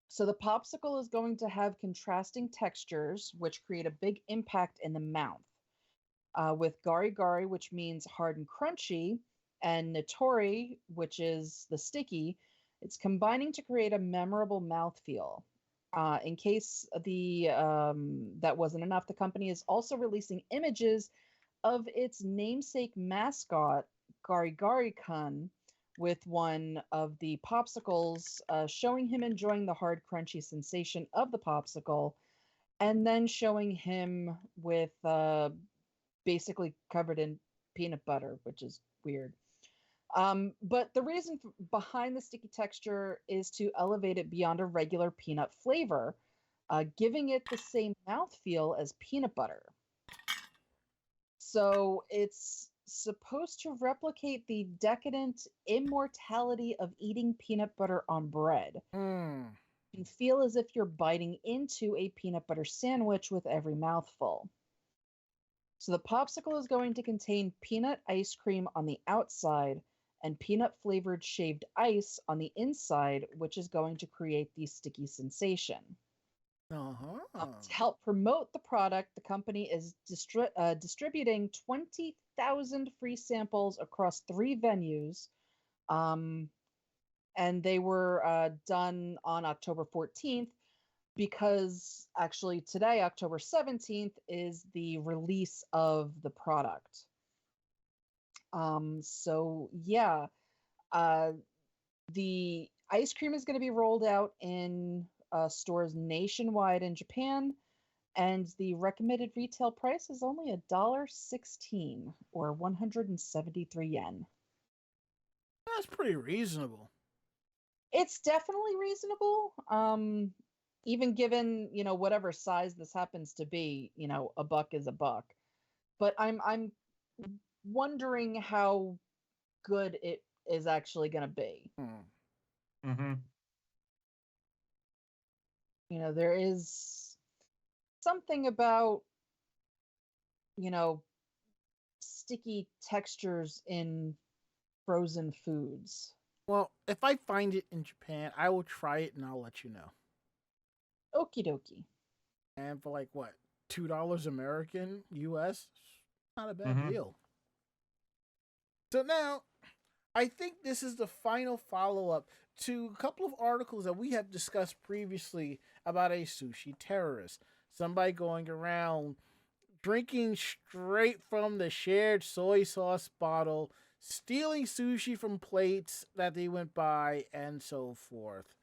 So the popsicle is going to have contrasting textures, which create a big impact in the mouth. With Gari Gari, which means hard and crunchy, and Natori, which is the sticky, it's combining to create a memorable mouthfeel. In case that wasn't enough, the company is also releasing images of its namesake mascot, Gari Gari-kun, with one of the popsicles, showing him enjoying the hard, crunchy sensation of the popsicle, and then showing him with basically covered in peanut butter, which is weird. But the reason behind the sticky texture is to elevate it beyond a regular peanut flavor, giving it the same mouthfeel as peanut butter. So it's supposed to replicate the decadent immortality of eating peanut butter on bread. And feel as if you're biting into a peanut butter sandwich with every mouthful. So the popsicle is going to contain peanut ice cream on the outside and peanut flavored shaved ice on the inside, which is going to create the sticky sensation. To help promote the product, the company is distributing 20,000 free samples across 3 venues. And they were done on October 14th because actually today, October 17th, is the release of the product. So yeah, the ice cream is going to be rolled out in stores nationwide in Japan, and the recommended retail price is only $1.16 or 173 yen.
That's pretty reasonable.
It's definitely reasonable. Even given, whatever size this happens to be, a buck is a buck. But I'm wondering how good it is actually going to be.
Mm-hmm.
There is something about, sticky textures in frozen foods.
Well, if I find it in Japan, I will try it and I'll let you know.
Okie dokie.
And for like what, $2 American US? Not a bad deal. So now, I think this is the final follow-up to a couple of articles that we have discussed previously about a sushi terrorist. Somebody going around drinking straight from the shared soy sauce bottle, stealing sushi from plates that they went by, and so forth.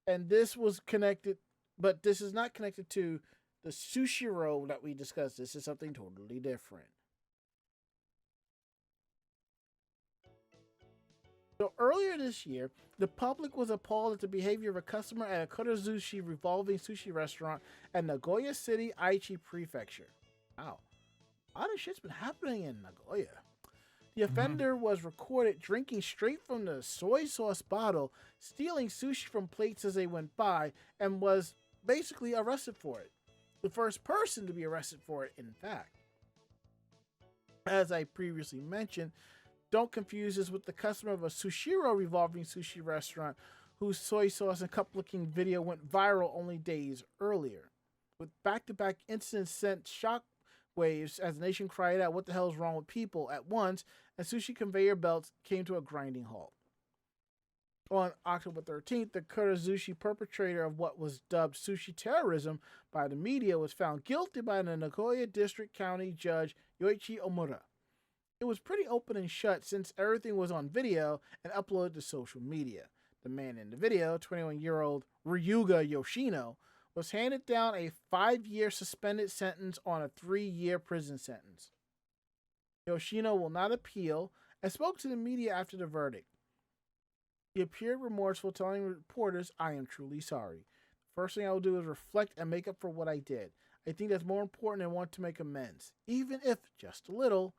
And this was connected, but this is not connected to the sushi roll that we discussed. This is something totally different. So earlier this year, the public was appalled at the behavior of a customer at a Kurazushi revolving sushi restaurant at Nagoya City, Aichi Prefecture. Wow. A lot of shit's been happening in Nagoya. The offender was recorded drinking straight from the soy sauce bottle, stealing sushi from plates as they went by, and was basically arrested for it. The first person to be arrested for it, in fact. As I previously mentioned, don't confuse this with the customer of a Sushiro revolving sushi restaurant whose soy sauce and cup licking video went viral only days earlier. With back-to-back incidents sent shock waves as the nation cried out, "What the hell is wrong with people?" at once, and sushi conveyor belts came to a grinding halt. On October 13th, the Kurazushi perpetrator of what was dubbed sushi terrorism by the media was found guilty by the Nagoya District County Judge Yoichi Omura. It was pretty open and shut since everything was on video and uploaded to social media. The man in the video, 21-year-old Ryuga Yoshino, was handed down a 5-year suspended sentence on a 3-year prison sentence. Yoshino will not appeal and spoke to the media after the verdict. He appeared remorseful, telling reporters, "I am truly sorry. The first thing I will do is reflect and make up for what I did. I think that's more important than want to make amends, even if just a little,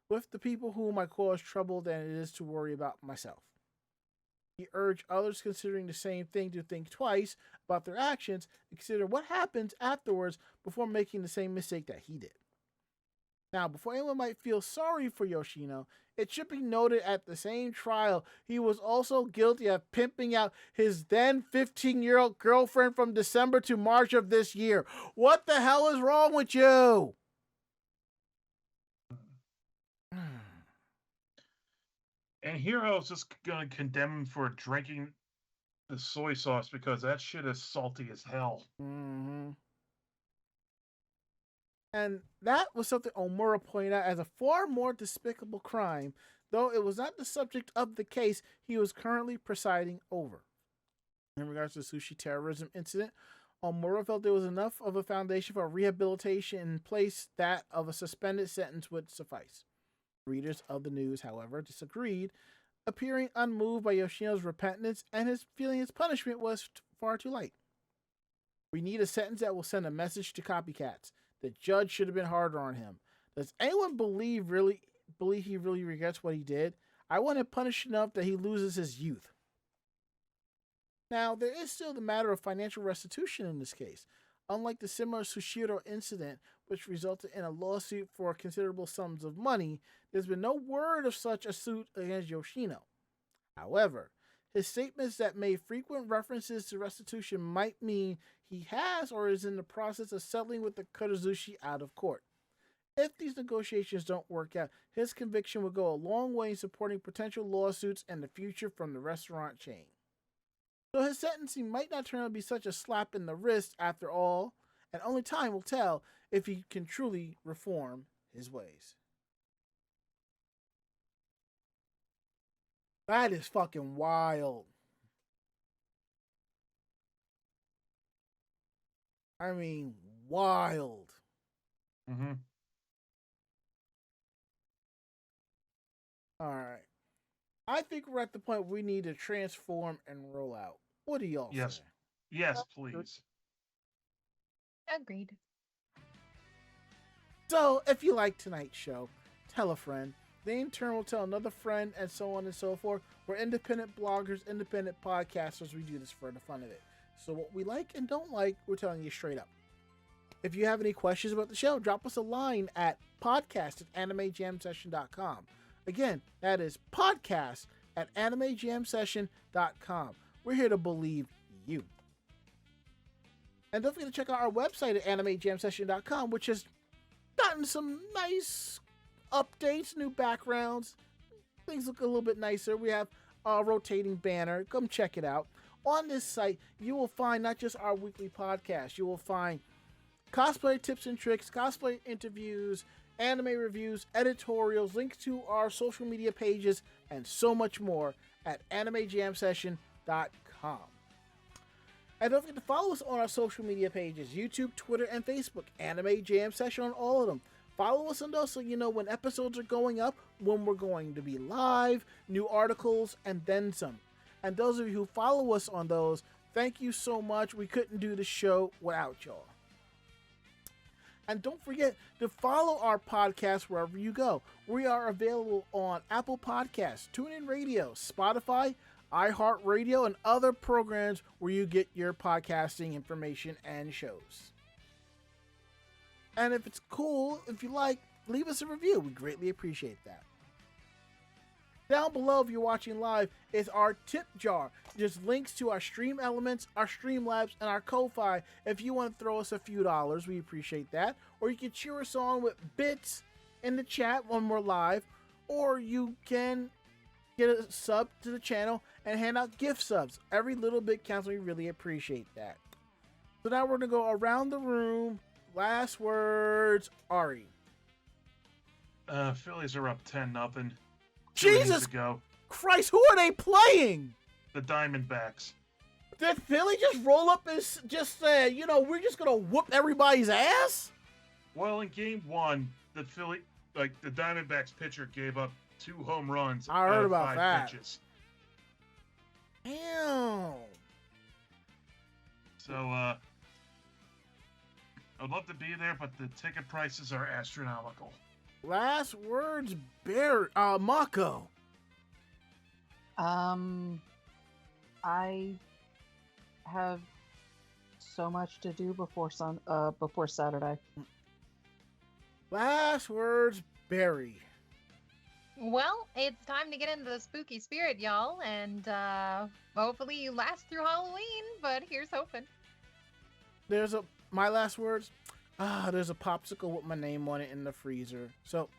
with the people whom I cause trouble than it is to worry about myself." He urged others considering the same thing to think twice about their actions and consider what happens afterwards before making the same mistake that he did. Now, before anyone might feel sorry for Yoshino, it should be noted at the same trial, he was also guilty of pimping out his then 15-year-old girlfriend from December to March of this year. What the hell is wrong with you?
And here I was just going to condemn him for drinking the soy sauce because that shit is salty as hell.
Mm-hmm. And that was something Omura pointed out as a far more despicable crime though it was not the subject of the case he was currently presiding over. In regards to the sushi terrorism incident, Omura felt there was enough of a foundation for rehabilitation in place that of a suspended sentence would suffice. Readers of the news, however, disagreed, appearing unmoved by Yoshino's repentance and his feeling his punishment was far too light. We need a sentence that will send a message to copycats. The judge should have been harder on him. Does anyone believe he really regrets what he did? I want him punished enough that he loses his youth. Now, there is still the matter of financial restitution in this case. Unlike the similar Sushiro incident, which resulted in a lawsuit for considerable sums of money, there's been no word of such a suit against Yoshino. However, his statements that made frequent references to restitution might mean he has or is in the process of settling with the Kurazushi out of court. If these negotiations don't work out, his conviction will go a long way in supporting potential lawsuits in the future from the restaurant chain. So his sentencing might not turn out to be such a slap in the wrist after all, and only time will tell if he can truly reform his ways. That is fucking wild. I mean, wild.
Mm-hmm.
All right. I think we're at the point we need to transform and roll out. What do y'all
Yes.
say?
Yes, please.
Agreed.
So, if you like tonight's show, tell a friend. They in turn will tell another friend, and so on and so forth. We're independent bloggers, independent podcasters. We do this for the fun of it. So what we like and don't like, we're telling you straight up. If you have any questions about the show, drop us a line at podcast@animejamsession.com. Again, that is podcast@animejamsession.com. We're here to believe you. And don't forget to check out our website at animejamsession.com, which has gotten some nice updates, new backgrounds. Things look a little bit nicer. We have a rotating banner. Come check it out. On this site, you will find not just our weekly podcast. You will find cosplay tips and tricks, cosplay interviews, anime reviews, editorials, links to our social media pages, and so much more at animejamsession.com. And don't forget to follow us on our social media pages, YouTube, Twitter, and Facebook. Anime Jam Session on all of them. Follow us on those so you know when episodes are going up, when we're going to be live, new articles, and then some. And those of you who follow us on those, thank you so much. We couldn't do the show without y'all. And don't forget to follow our podcast wherever you go. We are available on Apple Podcasts, TuneIn Radio, Spotify, iHeartRadio, and other programs where you get your podcasting information and shows. And if it's cool, if you like, leave us a review. We greatly appreciate that. Down below, if you're watching live, is our tip jar. There's links to our Stream Elements, our Streamlabs, and our Ko-Fi. If you want to throw us a few dollars, we appreciate that. Or you can cheer us on with bits in the chat when we're live. Or you can get a sub to the channel and hand out gift subs. Every little bit counts. We really appreciate that. So now we're going to go around the room. Last words, Ari.
Phillies are up 10-0.
Jesus Christ, who are they playing?
The Diamondbacks.
Did Philly just roll up and just say, we're just going to whoop everybody's ass?
Well, in game one, the Diamondbacks pitcher gave up 2 home runs.
I heard about
5
that.
pitches.
Damn.
So, I'd love to be there, but the ticket prices are astronomical.
Last words, Mako.
I have so much to do before Saturday.
Last words, Barry.
Well, it's time to get into the spooky spirit, y'all, and hopefully you last through Halloween, but here's hoping.
My last words. There's a popsicle with my name on it in the freezer. So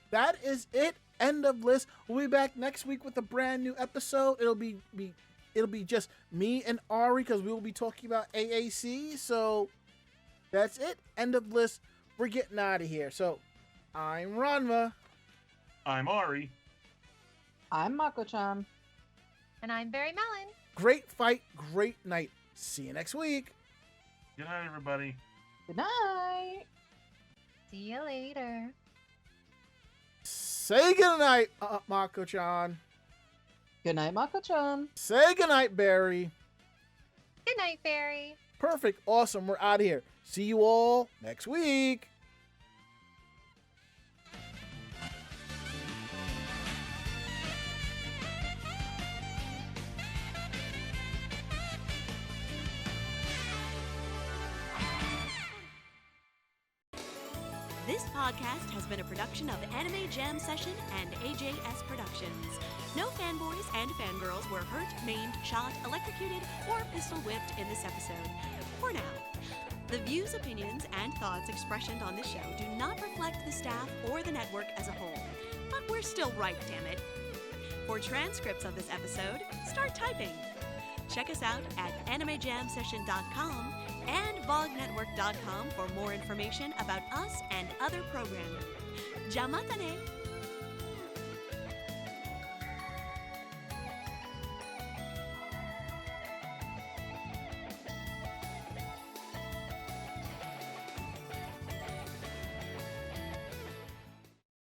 that is it. End of list. We'll be back next week with a brand new episode. It'll be just me and Ari because we will be talking about AAC. So that's it. End of list. We're getting out of here. So I'm Ranma.
I'm Ari.
I'm Mako-chan.
And I'm Barry Mellon.
Great fight, great night. See you next week.
Good night, everybody.
Good night.
See you later.
Say goodnight, Mako-chan.
Good night, Mako-chan.
Say goodnight, Barry.
Good night, Barry.
Perfect. Awesome. We're out of here. See you all next week.
This podcast has been a production of Anime Jam Session and AJS Productions. No fanboys and fangirls were hurt, maimed, shot, electrocuted, or pistol whipped in this episode. For now. The views, opinions, and thoughts expressed on this show do not reflect the staff or the network as a whole. But we're still right, damn it. For transcripts of this episode, start typing. Check us out at animejamsession.com and vognetwork.com for more information about us and other programming. Jamatane!